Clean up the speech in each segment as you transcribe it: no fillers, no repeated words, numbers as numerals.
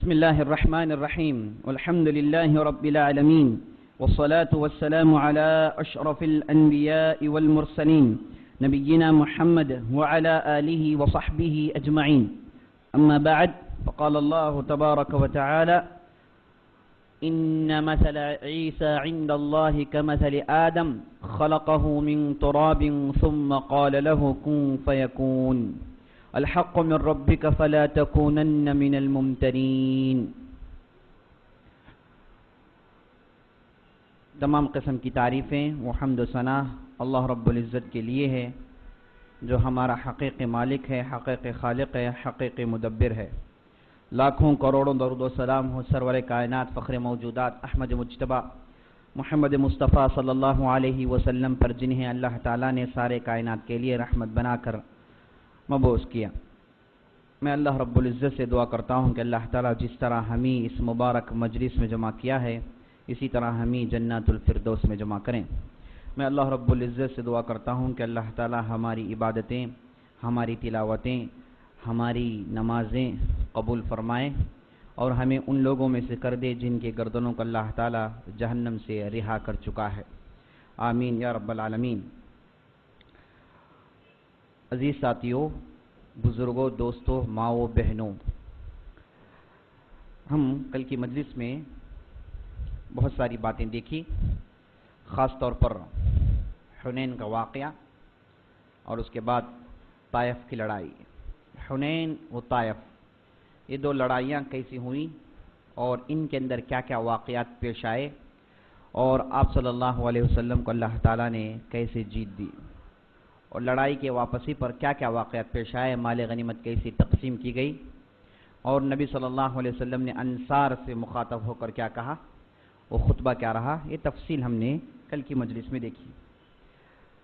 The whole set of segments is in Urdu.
بسم الله الرحمن الرحيم والحمد لله رب العالمين والصلاة والسلام على أشرف الأنبياء والمرسلين نبينا محمد وعلى آله وصحبه أجمعين. أما بعد، فقال الله تبارك وتعالى: إن مثل عيسى عند الله كمثل آدم خلقه من تراب ثم قال له كن فيكون الحق من ربك فلا تكونن من الممترين. تمام قسم کی تعریفیں و حمد و ثنا اللہ رب العزت کے لیے ہے، جو ہمارا حقیقی مالک ہے، حقیقی خالق ہے، حقیقی مدبر ہے. لاکھوں کروڑوں درود و سلام ہو سرور کائنات، فخر موجودات، احمد مجتبی محمد مصطفیٰ صلی اللہ علیہ وسلم پر، جنہیں اللہ تعالیٰ نے سارے کائنات کے لیے رحمت بنا کر مبعوث کیا. میں اللہ رب العزت سے دعا کرتا ہوں کہ اللہ تعالیٰ جس طرح ہمیں اس مبارک مجلس میں جمع کیا ہے، اسی طرح ہمیں جنت الفردوس میں جمع کریں. میں اللہ رب العزت سے دعا کرتا ہوں کہ اللہ تعالیٰ ہماری عبادتیں، ہماری تلاوتیں، ہماری نمازیں قبول فرمائے اور ہمیں ان لوگوں میں سے کر دے جن کے گردنوں کو اللہ تعالیٰ جہنم سے رہا کر چکا ہے. آمین یا رب العالمین. عزیز ساتھیوں، بزرگوں، دوستوں، ماؤں، بہنوں، ہم کل کی مجلس میں بہت ساری باتیں دیکھی، خاص طور پر حنین کا واقعہ اور اس کے بعد طائف کی لڑائی. حنین و طائف، یہ دو لڑائیاں کیسی ہوئیں اور ان کے اندر کیا کیا واقعات پیش آئے اور آپ صلی اللہ علیہ وسلم کو اللہ تعالیٰ نے کیسے جیت دی، اور لڑائی کے واپسی پر کیا کیا واقعات پیش آئے، مال غنیمت کیسی تقسیم کی گئی، اور نبی صلی اللہ علیہ وسلم نے انصار سے مخاطب ہو کر کیا کہا، وہ خطبہ کیا رہا، یہ تفصیل ہم نے کل کی مجلس میں دیکھی.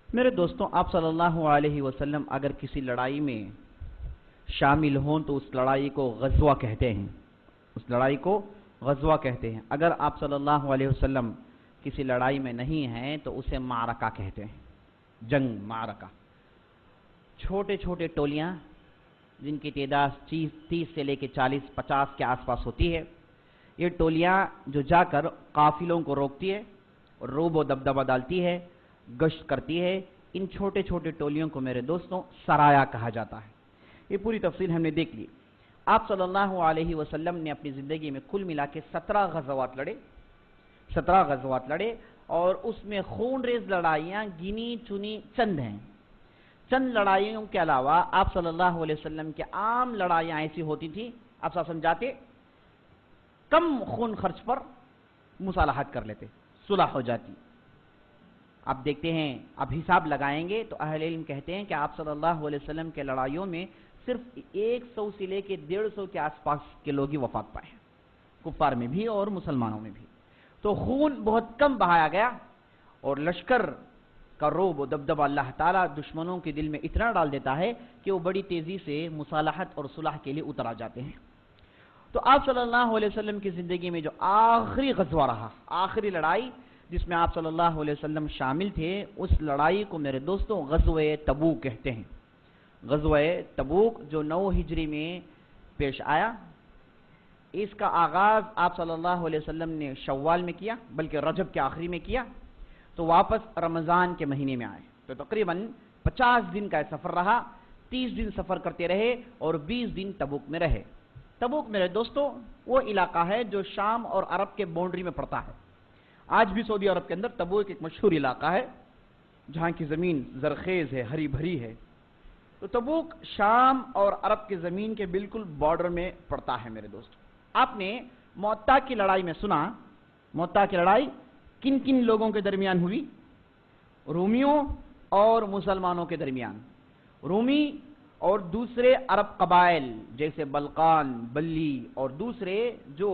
میرے دوستوں، آپ صلی اللہ علیہ وسلم اگر کسی لڑائی میں شامل ہوں تو اس لڑائی کو غزوہ کہتے ہیں، اس لڑائی کو غزوہ کہتے ہیں. اگر آپ صلی اللہ علیہ وسلم کسی لڑائی میں نہیں ہیں تو اسے معرکہ کہتے ہیں، جنگ، معرکہ. چھوٹے چھوٹے ٹولیاں جن کی تعداد 30 سے لے کے 40-50 کے آس پاس ہوتی ہے، یہ ٹولیاں جو جا کر قافلوں کو روکتی ہے اور روب و دبدبہ ڈالتی ہے، گشت کرتی ہے، ان چھوٹے چھوٹے ٹولیوں کو میرے دوستوں سرایا کہا جاتا ہے. یہ پوری تفصیل ہم نے دیکھ لی. آپ صلی اللہ علیہ وسلم نے اپنی زندگی میں کل ملا کے 17 غزوات لڑے اور اس میں خون ریز لڑائیاں گنی چنی چند ہیں. چند لڑائیوں کے علاوہ آپ صلی اللہ علیہ وسلم کی عام لڑائیاں ایسی ہوتی تھیں، آپ سمجھاتے کم خون خرچ پر مصالحت کر لیتے، صلح ہو جاتی. آپ دیکھتے ہیں، اب حساب لگائیں گے تو اہل علم کہتے ہیں کہ آپ صلی اللہ علیہ وسلم کے لڑائیوں میں صرف 100 سے لے کے 150 کے آس پاس کے لوگ ہی وفات پائے ہیں، کفار میں بھی اور مسلمانوں میں بھی. تو خون بہت کم بہایا گیا اور لشکر کا روب و دبدبہ اللہ تعالیٰ دشمنوں کے دل میں اتنا ڈال دیتا ہے کہ وہ بڑی تیزی سے مصالحت اور صلح کے لیے اتر آ جاتے ہیں. تو آپ صلی اللہ علیہ وسلم کی زندگی میں جو آخری غزوہ رہا، آخری لڑائی جس میں آپ صلی اللہ علیہ وسلم شامل تھے، اس لڑائی کو میرے دوستوں غزوہ تبوک کہتے ہیں. غزوہ تبوک جو 9 ہجری میں پیش آیا، اس کا آغاز آپ صلی اللہ علیہ وسلم نے شوال میں کیا، بلکہ رجب کے آخری میں کیا، تو واپس رمضان کے مہینے میں آئے. تو تقریباً 50 دن کا سفر رہا، 30 دن سفر کرتے رہے اور 20 دن تبوک میں رہے. تبوک میرے دوستوں وہ علاقہ ہے جو شام اور عرب کے باؤنڈری میں پڑتا ہے. آج بھی سعودی عرب کے اندر تبوک ایک مشہور علاقہ ہے جہاں کی زمین زرخیز ہے، ہری بھری ہے. تو تبوک شام اور عرب کی زمین کے بالکل بارڈر میں پڑتا ہے. میرے دوستوں، آپ نے موتا کی لڑائی میں سنا، موتا کی لڑائی کن کن لوگوں کے درمیان ہوئی؟ رومیوں اور مسلمانوں کے درمیان. رومی اور دوسرے عرب قبائل جیسے بلقان، بلی اور دوسرے جو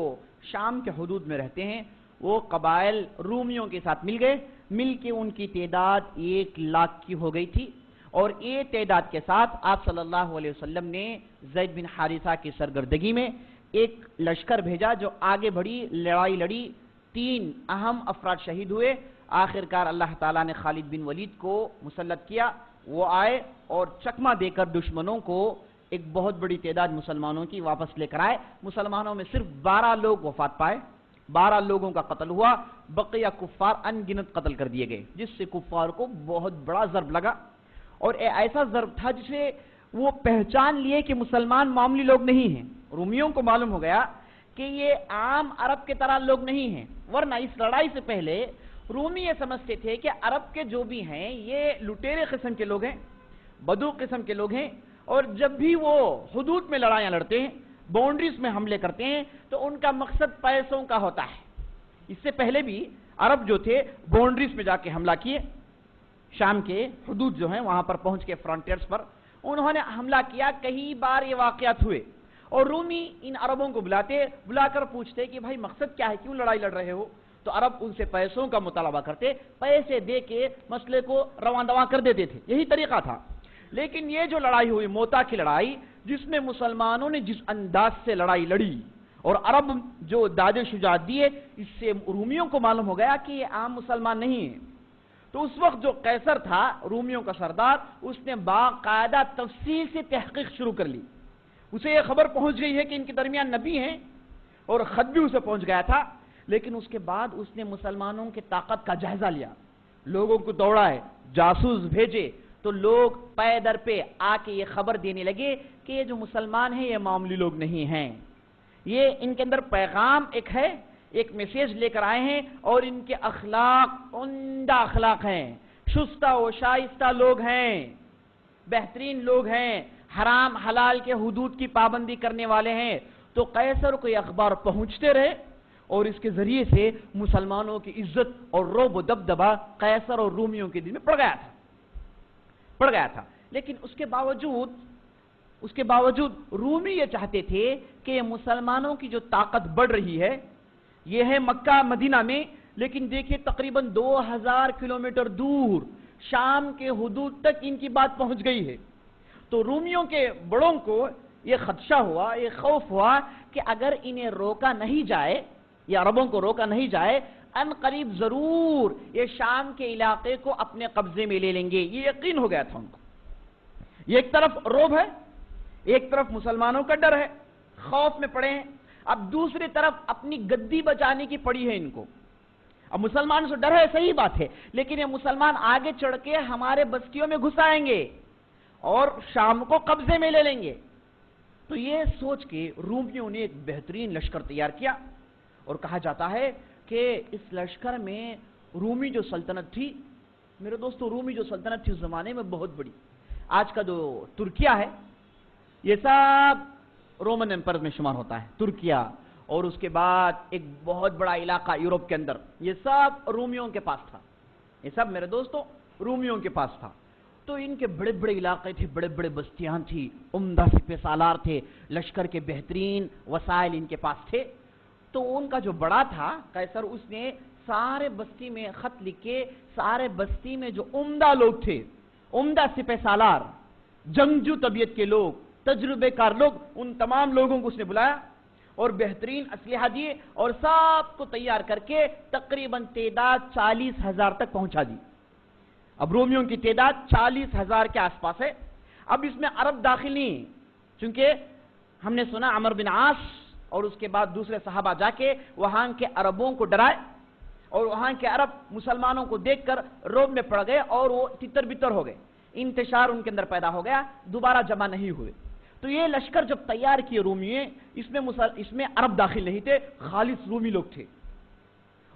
شام کے حدود میں رہتے ہیں، وہ قبائل رومیوں کے ساتھ مل گئے، مل کے ان کی تعداد 1 لاکھ کی ہو گئی تھی. اور یہ تعداد کے ساتھ آپ صلی اللہ علیہ وسلم نے زید بن حارثہ کی سرگردگی میں ایک لشکر بھیجا جو آگے بڑھی، لڑائی لڑی، 3 اہم افراد شہید ہوئے. آخرکار اللہ تعالیٰ نے خالد بن ولید کو مسلط کیا، وہ آئے اور چکمہ دے کر دشمنوں کو ایک بہت بڑی تعداد مسلمانوں کی واپس لے کر آئے. مسلمانوں میں صرف 12 لوگ وفات پائے, 12 لوگوں کا قتل ہوا, بقیہ کفار ان گنت قتل کر دیے گئے, جس سے کفار کو بہت بڑا ضرب لگا, اور ایسا ضرب تھا جسے وہ پہچان لیے کہ مسلمان معمولی لوگ نہیں ہیں. رومیوں کو معلوم ہو گیا کہ یہ عام عرب کے طرح لوگ نہیں ہیں, ورنہ اس لڑائی سے پہلے رومی یہ سمجھتے تھے کہ عرب کے جو بھی ہیں یہ لٹیرے قسم کے لوگ ہیں, بدو قسم کے لوگ ہیں, اور جب بھی وہ حدود میں لڑائیاں لڑتے ہیں, باؤنڈریز میں حملے کرتے ہیں, تو ان کا مقصد پیسوں کا ہوتا ہے. اس سے پہلے بھی عرب جو تھے باؤنڈریز میں جا کے حملہ کیے, شام کے حدود جو ہیں وہاں پر پہنچ کے فرنٹیئرز پر انہوں نے حملہ کیا. کئی بار یہ واقعات ہوئے, اور رومی ان عربوں کو بلا کر پوچھتے کہ بھائی مقصد کیا ہے, کیوں لڑائی لڑ رہے ہو؟ تو عرب ان سے پیسوں کا مطالبہ کرتے, پیسے دے کے مسئلے کو رواں دواں کر دیتے تھے. یہی طریقہ تھا. لیکن یہ جو لڑائی ہوئی موتا کی لڑائی, جس میں مسلمانوں نے جس انداز سے لڑائی لڑی اور عرب جو داد شجاعت دیے, اس سے رومیوں کو معلوم ہو گیا کہ یہ عام مسلمان نہیں ہیں. تو اس وقت جو قیصر تھا رومیوں کا سردار, اس نے باقاعدہ تفصیل سے تحقیق شروع کر لی. اسے یہ خبر پہنچ گئی ہے کہ ان کے درمیان نبی ہیں, اور خط بھی اسے پہنچ گیا تھا. لیکن اس کے بعد اس نے مسلمانوں کی طاقت کا جائزہ لیا, لوگوں کو دوڑائے, جاسوس بھیجے, تو لوگ پے در پہ آ کے یہ خبر دینے لگے کہ یہ جو مسلمان ہیں یہ معمولی لوگ نہیں ہیں, یہ ان کے اندر پیغام ایک ہے, ایک میسیج لے کر آئے ہیں, اور ان کے اخلاق عمدہ اخلاق ہیں, شستہ و شائستہ لوگ ہیں, بہترین لوگ ہیں, حرام حلال کے حدود کی پابندی کرنے والے ہیں. تو قیصر کو یہ اخبار پہنچتے رہے, اور اس کے ذریعے سے مسلمانوں کی عزت اور رعب و دبدبہ قیصر اور رومیوں کے دل میں پڑ گیا تھا. لیکن اس کے باوجود رومی یہ چاہتے تھے کہ یہ مسلمانوں کی جو طاقت بڑھ رہی ہے, یہ ہے مکہ مدینہ میں, لیکن دیکھیں تقریباً 2000 کلومیٹر دور شام کے حدود تک ان کی بات پہنچ گئی ہے. تو رومیوں کے بڑوں کو یہ خدشہ ہوا, یہ خوف ہوا کہ اگر انہیں روکا نہیں جائے, یا عربوں کو روکا نہیں جائے, ان قریب ضرور یہ شام کے علاقے کو اپنے قبضے میں لے لیں گے. یہ یقین ہو گیا تھا ان کو. یہ ایک طرف رعب ہے, ایک طرف مسلمانوں کا ڈر ہے, خوف میں پڑے ہیں. اب دوسری طرف اپنی گدی بچانے کی پڑی ہے ان کو. اب مسلمان سے ڈر ہے, صحیح بات ہے, لیکن یہ مسلمان آگے چڑھ کے ہمارے بستیوں میں گھس آئیں گے اور شام کو قبضے میں لے لیں گے. تو یہ سوچ کے رومیوں نے ایک بہترین لشکر تیار کیا, اور کہا جاتا ہے کہ اس لشکر میں رومی جو سلطنت تھی, میرے دوستو رومی جو سلطنت تھی اس زمانے میں بہت بڑی. آج کا جو ترکیہ ہے یہ سب رومن ایمپائر میں شمار ہوتا ہے, ترکیہ, اور اس کے بعد ایک بہت بڑا علاقہ یورپ کے اندر, یہ سب رومیوں کے پاس تھا. یہ سب میرے دوستو رومیوں کے پاس تھا. تو ان کے بڑے بڑے علاقے تھے, بڑے بڑے بستیاں تھی, عمدہ سپہ سالار تھے, لشکر کے بہترین وسائل ان کے پاس تھے. تو ان کا جو بڑا تھا قیصر, اس نے سارے بستی میں خط لکھ کے سارے بستی میں جو عمدہ لوگ تھے, عمدہ سپہ سالار, جنگجو طبیعت کے لوگ, تجربے کار لوگ, ان تمام لوگوں کو اس نے بلایا اور بہترین اسلحہ دیے, اور سب کو تیار کر کے تقریباً تعداد 40,000 تک پہنچا دی. اب رومیوں کی تعداد 40,000 کے آس پاس ہے. اب اس میں عرب داخل نہیں, چونکہ ہم نے سنا عمر بن عاص اور اس کے بعد دوسرے صحابہ جا کے وہاں کے عربوں کو ڈرائے, اور وہاں کے عرب مسلمانوں کو دیکھ کر رعب میں پڑ گئے, اور وہ تتر بتر ہو گئے, انتشار ان کے اندر پیدا ہو گیا, دوبارہ جمع نہیں ہوئے. تو یہ لشکر جب تیار کیے رومیوں, اس میں عرب داخل نہیں تھے, خالص رومی لوگ تھے.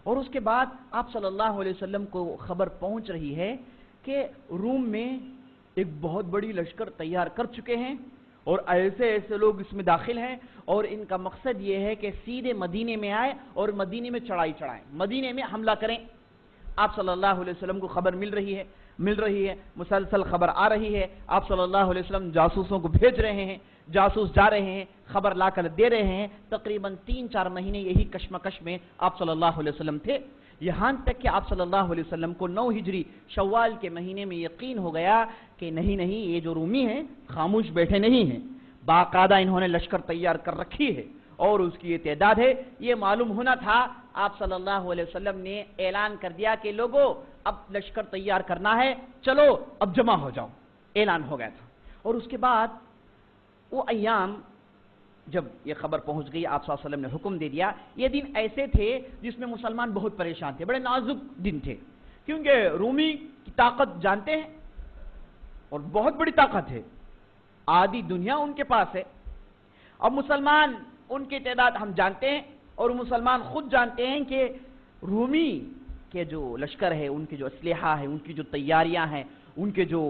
اور اس کے بعد آپ صلی اللہ علیہ وسلم کو خبر پہنچ رہی ہے کہ روم میں ایک بہت بڑی لشکر تیار کر چکے ہیں, اور ایسے ایسے لوگ اس میں داخل ہیں, اور ان کا مقصد یہ ہے کہ سیدھے مدینے میں آئے اور مدینے میں چڑھائی چڑھائیں, مدینے میں حملہ کریں. آپ صلی اللہ علیہ وسلم کو خبر مل رہی ہے, مسلسل خبر آ رہی ہے. آپ صلی اللہ علیہ وسلم جاسوسوں کو بھیج رہے ہیں, جاسوس جا رہے ہیں, خبر لا کر دے رہے ہیں. تقریباً 3-4 مہینے یہی کشمکش میں آپ صلی اللہ علیہ وسلم تھے, یہاں تک کہ آپ صلی اللہ علیہ وسلم کو 9 ہجری شوال کے مہینے میں یقین ہو گیا کہ نہیں یہ جو رومی ہیں خاموش بیٹھے نہیں ہیں, باقاعدہ انہوں نے لشکر تیار کر رکھی ہے, اور اس کی یہ تعداد ہے. یہ معلوم ہونا تھا, آپ صلی اللہ علیہ وسلم نے اعلان کر دیا کہ لوگوں اب لشکر تیار کرنا ہے, چلو اب جمع ہو جاؤ, اعلان ہو گیا تھا. اور اس کے بعد وہ ایام جب یہ خبر پہنچ گئی، آپ صلی اللہ علیہ وسلم نے حکم دے دیا. یہ دن ایسے تھے جس میں مسلمان بہت پریشان تھے، بڑے نازک دن تھے، کیونکہ رومی کی طاقت جانتے ہیں اور بہت بڑی طاقت ہے، آدھی دنیا ان کے پاس ہے. اب مسلمان ان کی تعداد ہم جانتے ہیں، اور مسلمان خود جانتے ہیں کہ رومی کے جو لشکر ہے، ان کی جو اسلحہ ہے، ان کی جو تیاریاں ہیں، ان کے جو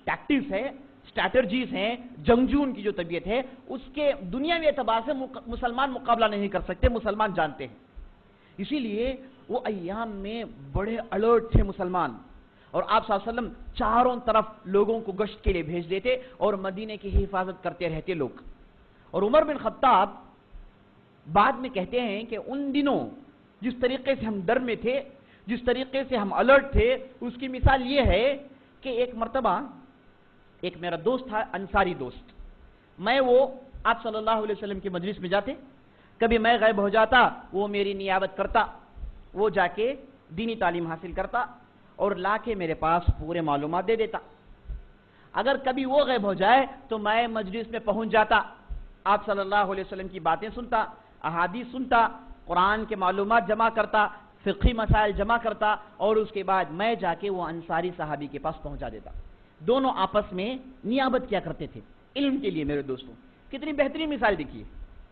ٹیکٹکس ہے، اسٹریٹجیز ہیں، جنگجو ان کی جو طبیعت ہے، اس کے دنیاوی اعتبار سے مسلمان مقابلہ نہیں کر سکتے، مسلمان جانتے ہیں. اسی لیے وہ ایام میں بڑے الرٹ تھے مسلمان، اور آپ صلی اللہ علیہ وسلم چاروں طرف لوگوں کو گشت کے لیے بھیج دیتے اور مدینے کی حفاظت کرتے رہتے لوگ. اور عمر بن خطاب بعد میں کہتے ہیں کہ ان دنوں جس طریقے سے ہم ڈر میں تھے، جس طریقے سے ہم الرٹ تھے، اس کی مثال یہ ہے کہ ایک مرتبہ ایک میرا دوست تھا، انصاری دوست. میں وہ آپ صلی اللہ علیہ وسلم کی مجلس میں جاتے، کبھی میں غائب ہو جاتا، وہ میری نیابت کرتا، وہ جا کے دینی تعلیم حاصل کرتا اور لا کے میرے پاس پورے معلومات دے دیتا. اگر کبھی وہ غائب ہو جائے تو میں مجلس میں پہنچ جاتا، آپ صلی اللہ علیہ وسلم کی باتیں سنتا، احادیث سنتا، قرآن کے معلومات جمع کرتا، فقہی مسائل جمع کرتا، اور اس کے بعد میں جا کے وہ انصاری صحابی کے پاس پہنچا دیتا. دونوں آپس میں نیابت کیا کرتے تھے علم کے لیے. میرے دوستوں کتنی بہترین مثال دیکھیے،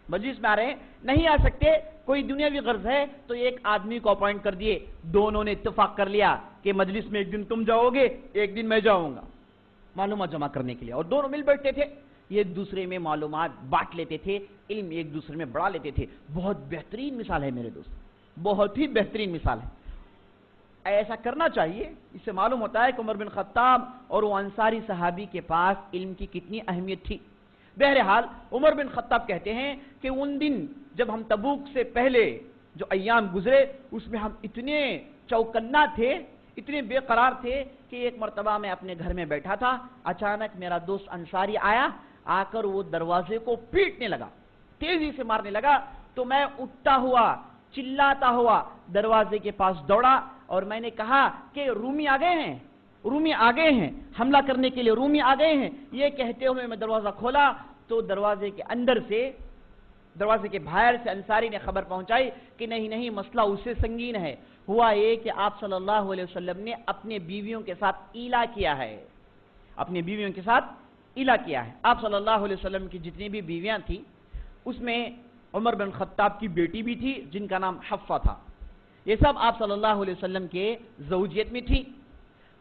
مجلس میں آ رہے ہیں، نہیں آ سکتے، کوئی دنیاوی غرض ہے تو ایک آدمی کو اپوائنٹ کر دیے، دونوں نے اتفاق کر لیا کہ مجلس میں ایک دن تم جاؤ گے، ایک دن میں جاؤں گا، معلومات جمع کرنے کے لیے، اور دونوں مل بیٹھتے تھے، ایک دوسرے میں معلومات بانٹ لیتے تھے، علم ایک دوسرے میں بڑھا لیتے تھے. بہت بہترین مثال ہے میرے دوست، بہت ہی بہترین مثال ہے. ایسا کرنا چاہیے. اس سے معلوم ہوتا ہے کہ عمر بن خطاب اور وہ انصاری صحابی کے پاس علم کی کتنی اہمیت تھی. بہرحال عمر بن خطاب کہتے ہیں کہ ان دن جب ہم تبوک سے پہلے جو ایام گزرے اس میں ہم اتنے چوکنا تھے، اتنے بے قرار تھے کہ ایک مرتبہ میں اپنے گھر میں بیٹھا تھا، اچانک میرا دوست انصاری آیا، آ کر وہ دروازے کو پیٹنے لگا، تیزی سے مارنے لگا. تو میں اٹھتا ہوا چلاتا ہوا دروازے کے پاس دوڑا اور میں نے کہا کہ رومی آ گئے ہیں، رومی آ گئے ہیں، حملہ کرنے کے لیے رومی آ گئے ہیں. یہ کہتے ہوئے میں دروازہ کھولا تو دروازے کے اندر سے، دروازے کے باہر سے انصاری نے خبر پہنچائی کہ نہیں مسئلہ اس سے سنگین ہے. ہوا یہ کہ آپ صلی اللہ علیہ وسلم نے اپنے بیویوں کے ساتھ ایلا کیا ہے، اپنے بیویوں کے ساتھ ایلا کیا ہے. آپ صلی اللہ علیہ وسلم کی جتنی بھی بیویاں تھیں اس میں عمر بن خطاب کی بیٹی بھی تھی جن کا نام حفصہ تھا. یہ سب آپ صلی اللہ علیہ وسلم کے زوجیت میں تھی.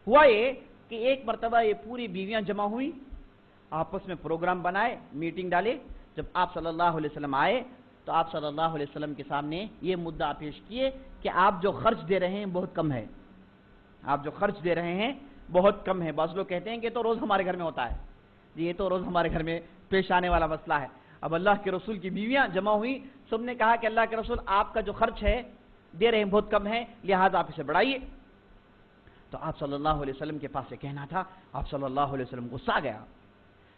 ہوا یہ کہ ایک مرتبہ یہ پوری بیویاں جمع ہوئی، آپس میں پروگرام بنائے، میٹنگ ڈالے. جب آپ صلی اللہ علیہ وسلم آئے تو آپ صلی اللہ علیہ وسلم کے سامنے یہ مدعا پیش کیے کہ آپ جو خرچ دے رہے ہیں بہت کم ہے، آپ جو خرچ دے رہے ہیں بہت کم ہے. بعض لوگ کہتے ہیں کہ تو روز ہمارے گھر میں ہوتا ہے، یہ تو روز ہمارے گھر میں پیش آنے والا مسئلہ ہے. اب اللہ کے رسول کی بیویاں جمع ہوئی، سب نے کہا کہ اللہ کے رسول آپ کا جو خرچ ہے دے رہے ہیں بہت کم ہے، لہذا آپ اسے بڑھائیے. تو آپ صلی اللہ علیہ وسلم کے پاس یہ کہنا تھا. آپ صلی اللہ علیہ وسلم غصہ آ گیا،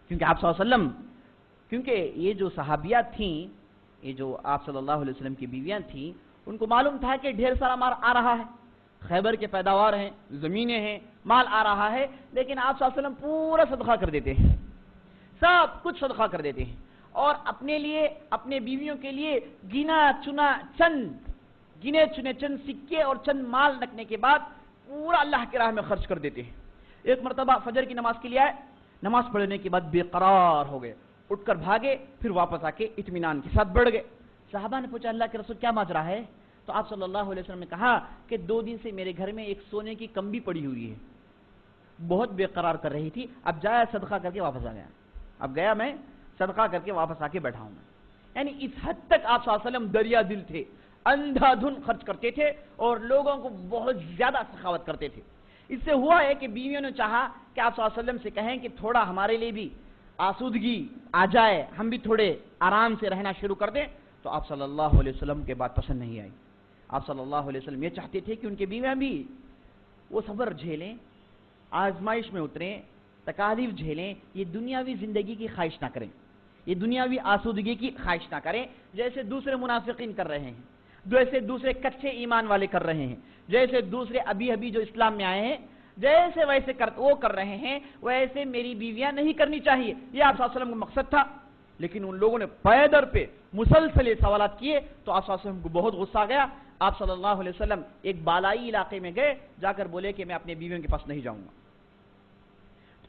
کیونکہ آپ صلی اللہ علیہ وسلم، کیونکہ یہ جو صحابیات تھیں، یہ جو آپ صلی اللہ علیہ وسلم کی بیویاں تھیں، ان کو معلوم تھا کہ ڈھیر سارا مال آ رہا ہے، خیبر کے پیداوار ہیں، زمینیں ہیں، مال آ رہا ہے، لیکن آپ صلی اللہ علیہ وسلم پورا صدقہ کر دیتے ہیں، سب کچھ صدقہ کر دیتے ہیں، اور اپنے لیے، اپنے بیویوں کے لیے گنے چنے چند سکے اور چند مال رکھنے کے بعد پورا اللہ کی راہ میں خرچ کر دیتے ہیں. ایک مرتبہ فجر کی نماز کے لیے آئے، نماز پڑھنے کے بعد بے قرار ہو گئے، اٹھ کر بھاگے، پھر واپس آ کے اطمینان کے ساتھ بڑھ گئے. صحابہ نے پوچھا اللہ کے رسول کیا ماجرا ہے؟ تو آپ صلی اللہ علیہ وسلم نے کہا کہ 2 دن سے میرے گھر میں ایک سونے کی کمبی پڑی ہوئی ہے، بہت بے قرار کر رہی تھی، اب جایا صدقہ کر کے واپس آ گیا، اب گیا میں صدقہ کر کے واپس آ کے بیٹھا ہوں. یعنی اس حد تک آپ صلی اللہ علیہ وسلم دریا دل تھے، اندھا دھن خرچ کرتے تھے اور لوگوں کو بہت زیادہ سخاوت کرتے تھے. اس سے ہوا ہے کہ بیویوں نے چاہا کہ آپ صلی اللہ علیہ وسلم سے کہیں کہ تھوڑا ہمارے لیے بھی آسودگی آ جائے، ہم بھی تھوڑے آرام سے رہنا شروع کر دیں. تو آپ صلی اللہ علیہ وسلم کے بات پسند نہیں آئی. آپ صلی اللہ علیہ وسلم یہ چاہتے تھے کہ ان کے بیویاں بھی وہ صبر جھیلیں، آزمائش میں اتریں، تکالیف جھیلیں، یہ دنیاوی زندگی کی خواہش نہ کریں، یہ دنیاوی آسودگی کی خواہش نہ کریں جیسے دوسرے منافقین کر رہے ہیں، جیسے دوسرے کچے ایمان والے کر رہے ہیں، جیسے دوسرے ابھی جو اسلام میں آئے ہیں، جیسے ویسے وہ کر رہے ہیں، ویسے میری بیویاں نہیں کرنی چاہیے. یہ آپ صلی اللہ علیہ وسلم کا مقصد تھا. لیکن ان لوگوں نے پیدر پہ مسلسل یہ سوالات کیے تو آپ صلی اللہ علیہ وسلم کو بہت غصہ گیا. آپ صلی اللہ علیہ وسلم ایک بالائی علاقے میں گئے, جا کر بولے کہ میں اپنے بیویوں کے پاس نہیں جاؤں گا.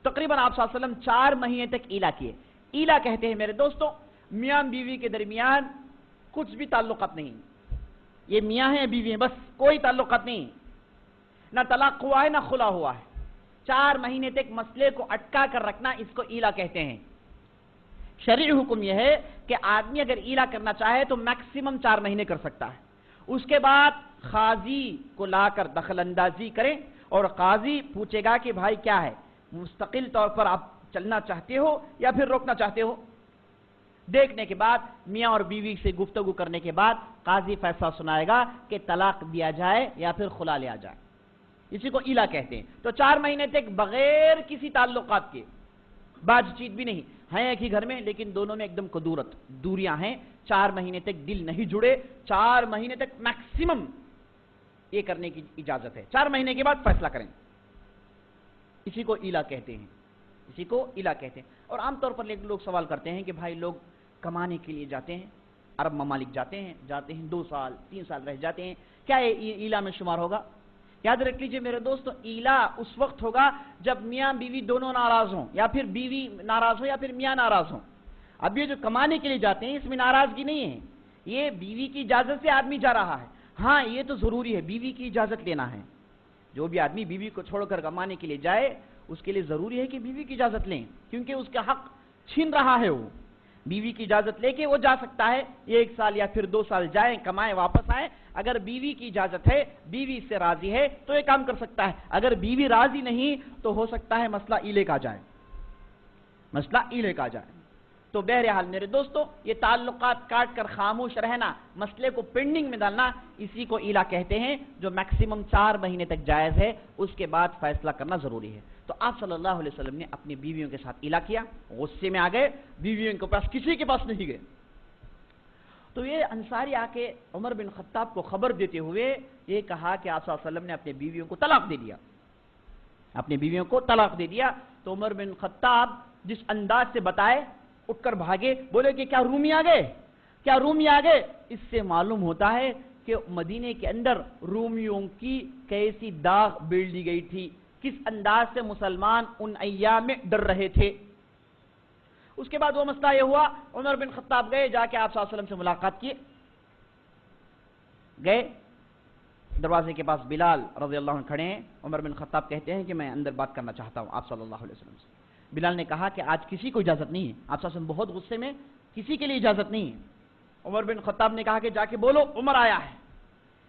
تقریباً آپ صلی اللہ علیہ وسلم 4 مہینے تک ایلا کیے. ایلا کہتے ہیں میرے دوستوں میاں بیوی کے درمیان کچھ بھی تعلقات نہیں, یہ میاں ہیں بیوی ہیں بس, کوئی تعلقات نہیں, نہ طلاق ہوا ہے نہ خلا ہوا ہے. 4 مہینے تک مسئلے کو اٹکا کر رکھنا اس کو ایلا کہتے ہیں. شرعی حکم یہ ہے کہ آدمی اگر ایلا کرنا چاہے تو میکسیمم 4 مہینے کر سکتا ہے. اس کے بعد قاضی کو لا کر دخل اندازی کریں اور قاضی پوچھے گا کہ بھائی کیا ہے, مستقل طور پر آپ چلنا چاہتے ہو یا پھر روکنا چاہتے ہو. دیکھنے کے بعد میاں اور بیوی سے گفتگو کرنے کے بعد قاضی فیصلہ سنائے گا کہ طلاق دیا جائے یا پھر خلا لیا جائے. اسی کو ایلا کہتے ہیں. تو 4 مہینے تک بغیر کسی تعلقات کے, بات چیت بھی نہیں, ہیں ایک ہی گھر میں لیکن دونوں میں ایک دم قدورت, دوریاں ہیں, 4 مہینے تک دل نہیں جڑے, 4 مہینے تک میکسیمم یہ کرنے کی اجازت ہے. 4 مہینے کے بعد فیصلہ کریں. اسی کو ایلا کہتے ہیں, اسی کو ایلا کہتے ہیں. اور عام طور پر لوگ سوال کرتے ہیں کہ بھائی لوگ کمانے کے لیے جاتے ہیں, عرب ممالک جاتے ہیں 2 سال 3 سال رہ جاتے ہیں, کیا یہ ایلا میں شمار ہوگا؟ یاد رکھ لیجئے میرے دوستو, ایلا اس وقت ہوگا جب میاں بیوی دونوں ناراض ہوں, یا پھر بیوی ناراض ہو یا پھر میاں ناراض ہوں. اب یہ جو کمانے کے لیے جاتے ہیں اس میں ناراضگی نہیں ہے, یہ بیوی کی اجازت سے آدمی جا رہا ہے. ہاں یہ تو ضروری ہے, بیوی کی اجازت لینا ہے. جو بھی آدمی بیوی کو چھوڑ کر کمانے کے لیے جائے اس کے لیے ضروری ہے کہ بیوی کی اجازت لیں, کیونکہ اس کا حق چھین رہا ہے. وہ بیوی کی اجازت لے کے وہ جا سکتا ہے, 1 سال یا پھر 2 سال جائیں, کمائیں, واپس آئیں. اگر بیوی کی اجازت ہے, بیوی اس سے راضی ہے تو یہ کام کر سکتا ہے. اگر بیوی راضی نہیں تو ہو سکتا ہے مسئلہ ایلے کا جائے, مسئلہ ایلے کا جائے. تو بہرحال میرے دوستو یہ تعلقات کاٹ کر خاموش رہنا, مسئلے کو پینڈنگ میں ڈالنا, اسی کو ایلا کہتے ہیں, جو میکسیمم 4 مہینے تک جائز ہے. اس کے بعد فیصلہ کرنا ضروری ہے. تو آپ صلی اللہ علیہ وسلم نے اپنی بیویوں کے ساتھ ایلا کیا, غصے میں آ گئے, بیویوں کے پاس کسی کے پاس نہیں گئے. تو یہ انصاری آ کے عمر بن خطاب کو خبر دیتے ہوئے یہ کہا کہ آپ صلی اللہ علیہ وسلم نے اپنے بیویوں کو طلاق دے دیا, اپنے بیویوں کو طلاق دے دیا. تو عمر بن خطاب جس انداز سے بتائے اٹھ کر بھاگے, بولے کہ کیا رومی آ گئے, کیا رومی آ گئے. اس سے معلوم ہوتا ہے کہ مدینے کے اندر رومیوں کی کیسی داغ بیل دی گئی تھی, کس انداز سے مسلمان ان ایام میں ڈر رہے تھے. اس کے بعد وہ مسئلہ یہ ہوا, عمر بن خطاب گئے, جا کے آپ صلی اللہ علیہ وسلم سے ملاقات کیے. گئے, دروازے کے پاس بلال رضی اللہ عنہ کھڑے ہیں. عمر بن خطاب کہتے ہیں کہ میں اندر بات کرنا چاہتا ہوں آپ صلی اللہ علیہ وسلم سے. بلال نے کہا کہ آج کسی کو اجازت نہیں ہے, آپ صلی اللہ علیہ وسلم بہت غصے میں, کسی کے لیے اجازت نہیں ہے. عمر بن خطاب نے کہا کہ جا کے بولو عمر آیا ہے.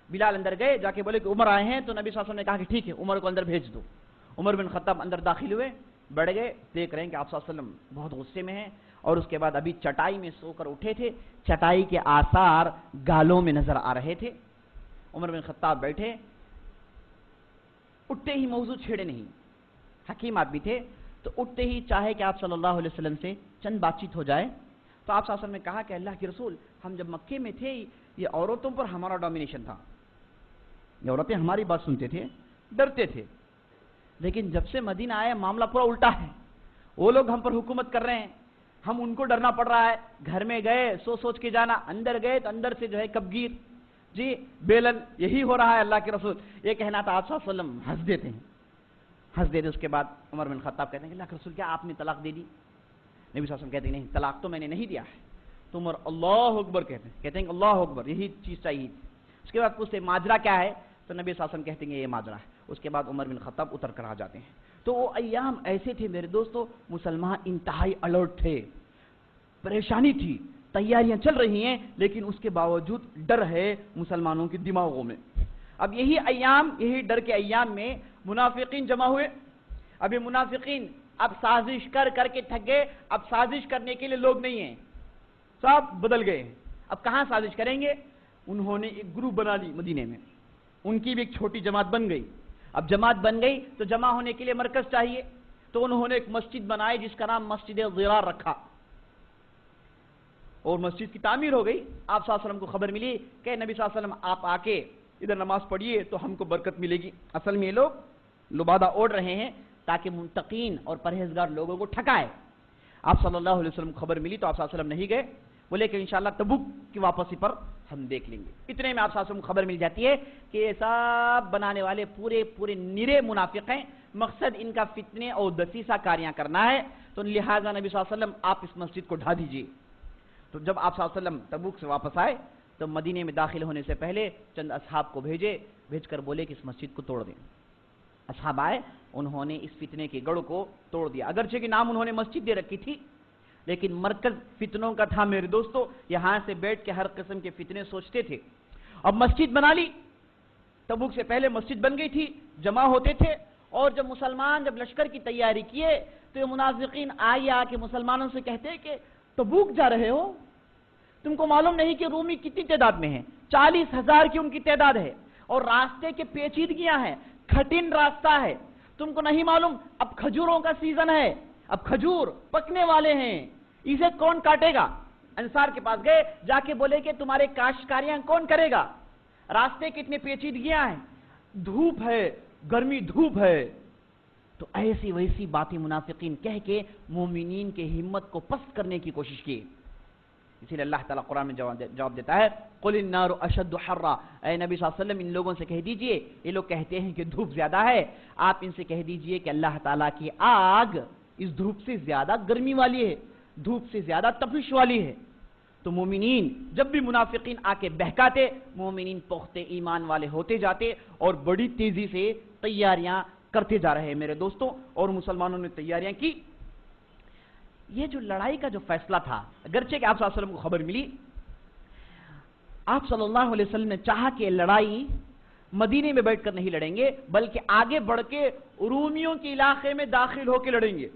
بلال اندر گئے, جا کے بولے کہ عمر آئے ہیں. تو نبی صلی اللہ علیہ وسلم نے کہا کہ ٹھیک ہے, عمر کو اندر بھیج دو. عمر بن خطاب اندر داخل ہوئے, بیٹھ گئے, دیکھ رہے ہیں کہ آپ صلی اللہ علیہ وسلم بہت غصے میں ہیں. اور اس کے بعد ابھی چٹائی میں سو کر اٹھے تھے, چٹائی کے آثار گالوں میں نظر آ رہے تھے. عمر بن خطاب بیٹھے, اٹھتے ہی موضوع چھیڑے نہیں, حکیم آدمی تھے, تو اٹھتے ہی چاہے کہ آپ صلی اللہ علیہ وسلم سے چند بات چیت ہو جائے. تو آپ صلی اللہ علیہ وسلم نے کہا کہ اللہ کے رسول, ہم جب مکے میں تھے یہ عورتوں پر ہمارا ڈومینیشن تھا, یہ عورتیں ہماری بات سنتے تھے, ڈرتے تھے. لیکن جب سے مدینہ آئے معاملہ پورا الٹا ہے, وہ لوگ ہم پر حکومت کر رہے ہیں, ہم ان کو ڈرنا پڑ رہا ہے. گھر میں گئے سوچ کے جانا, اندر گئے تو اندر سے جو ہے کبگیر, جی بیلن, یہی ہو رہا ہے اللہ کے رسول. یہ کہنا تھا, آپ صلی اللہ علیہ وسلم ہنس دیتے ہیں, ہنس دیتے. اس کے بعد عمر بن خطاب کہتے ہیں کہ اللہ کے رسول کیا آپ نے طلاق دے دی؟ نبی صلی اللہ علیہ وسلم کہتے ہیں نہیں, طلاق تو میں نے نہیں دیا ہے. تو عمر اللہ اکبر کہتے ہیں کہ اللہ اکبر, یہی چیز چاہیے. اس کے بعد پوچھتے ماجرا کیا ہے؟ تو نبی صلی اللہ علیہ وسلم کہتے ہیں یہ ماجرا ہے. اس کے بعد عمر بن خطاب اتر کر آ جاتے ہیں. تو وہ ایام ایسے تھے میرے دوستو, مسلمان انتہائی الرٹ تھے, پریشانی تھی, تیاریاں چل رہی ہیں, لیکن اس کے باوجود ڈر ہے مسلمانوں کے دماغوں میں. اب یہی ایام, یہی ڈر کے ایام میں منافقین جمع ہوئے. اب یہ منافقین اب سازش کر کے تھک گئے, اب سازش کرنے کے لیے لوگ نہیں ہیں, سب بدل گئے. اب کہاں سازش کریں گے؟ انہوں نے ایک گروپ بنا لی مدینے میں, ان کی بھی ایک چھوٹی جماعت بن گئی. اب جماعت بن گئی تو جمع ہونے کے لیے مرکز چاہیے, تو انہوں نے ایک مسجد بنائی جس کا نام مسجد ضرار رکھا, اور مسجد کی تعمیر ہو گئی. آپ صلی اللہ علیہ وسلم کو خبر ملی کہ نبی صلی اللہ علیہ وسلم آپ آ کے ادھر نماز پڑھیے تو ہم کو برکت ملے گی. اصل میں یہ لوگ لبادہ اوڑھ رہے ہیں تاکہ منتقین اور پرہیزگار لوگوں کو ٹھکائے. آپ صلی اللہ علیہ وسلم کو خبر ملی تو آپ صلی اللہ علیہ وسلم نہیں گئے، بولے کہ انشاءاللہ تبوک کی واپسی پر ہم دیکھ لیں گے۔ اتنے میں آپ صلی اللہ علیہ وسلم کو خبر مل جاتی ہے کہ یہ سب بنانے والے پورے نرے منافق ہیں، مقصد ان کا فتنے اور دسیسہ کاریاں کرنا ہے، تو لہٰذا نبی صلی اللہ علیہ وسلم آپ اس مسجد کو ڈھا دیجئے۔ تو جب آپ صلی اللہ علیہ وسلم تبوک سے واپس آئے تو مدینے میں داخل ہونے سے پہلے چند اصحاب کو بھیج کر بولے کہ اس مسجد کو توڑ دیں۔ اصحاب آئے، انہوں نے اس فتنے کے گڑھ کو توڑ دیا، اگرچہ کہ نام انہوں نے مسجد دے رکھی تھی، لیکن مرکز فتنوں کا تھا میرے دوستو، یہاں سے بیٹھ کے ہر قسم کے فتنے سوچتے تھے۔ اب مسجد بنا لی، تبوک سے پہلے مسجد بن گئی تھی، جمع ہوتے تھے، اور جب مسلمان جب لشکر کی تیاری کیے تو یہ منافقین آ کے مسلمانوں سے کہتے کہ تبوک جا رہے ہو، تم کو معلوم نہیں کہ رومی کتنی تعداد میں ہیں؟ 40,000 کی ان کی تعداد ہے، اور راستے کے پیچیدگیاں ہیں، کٹھن راستہ ہے، تم کو نہیں معلوم اب کھجوروں کا سیزن ہے، اب کھجور پکنے والے ہیں، اسے کون کاٹے گا؟ انصار کے پاس گئے، جا کے بولے کہ تمہارے کاشتکاریاں کون کرے گا؟ راستے کتنے پیچیدگیاں ہیں، دھوپ ہے، گرمی دھوپ ہے۔ تو ایسی ویسی باتیں منافقین کہہ کے مومنین کے ہمت کو پست کرنے کی کوشش کی۔ اسی لیے اللہ تعالیٰ قرآن میں جواب دیتا ہے، قُلِ النَّارُ أَشَدُّ حَرًّا، اے نبی صلی اللہ علیہ وسلم ان لوگوں سے کہہ دیجئے، یہ لوگ کہتے ہیں کہ دھوپ زیادہ ہے، آپ ان سے کہہ دیجئے کہ اللہ تعالیٰ کی آگ اس دھوپ سے زیادہ گرمی والی ہے، دھوپ سے زیادہ تپش والی ہے۔ تو مومنین جب بھی منافقین آ کے بہکاتے، مومنین پختہ ایمان والے ہوتے جاتے اور بڑی تیزی سے تیاریاں کرتے جا رہے ہیں میرے دوستوں، اور مسلمانوں نے تیاریاں کی۔ یہ جو لڑائی کا جو فیصلہ تھا، اگرچہ کہ آپ صلی اللہ علیہ وسلم کو خبر ملی، آپ صلی اللہ علیہ وسلم نے چاہا کہ لڑائی مدینے میں بیٹھ کر نہیں لڑیں گے، بلکہ آگے بڑھ کے رومیوں کے علاقے میں داخل ہو کے لڑیں گے۔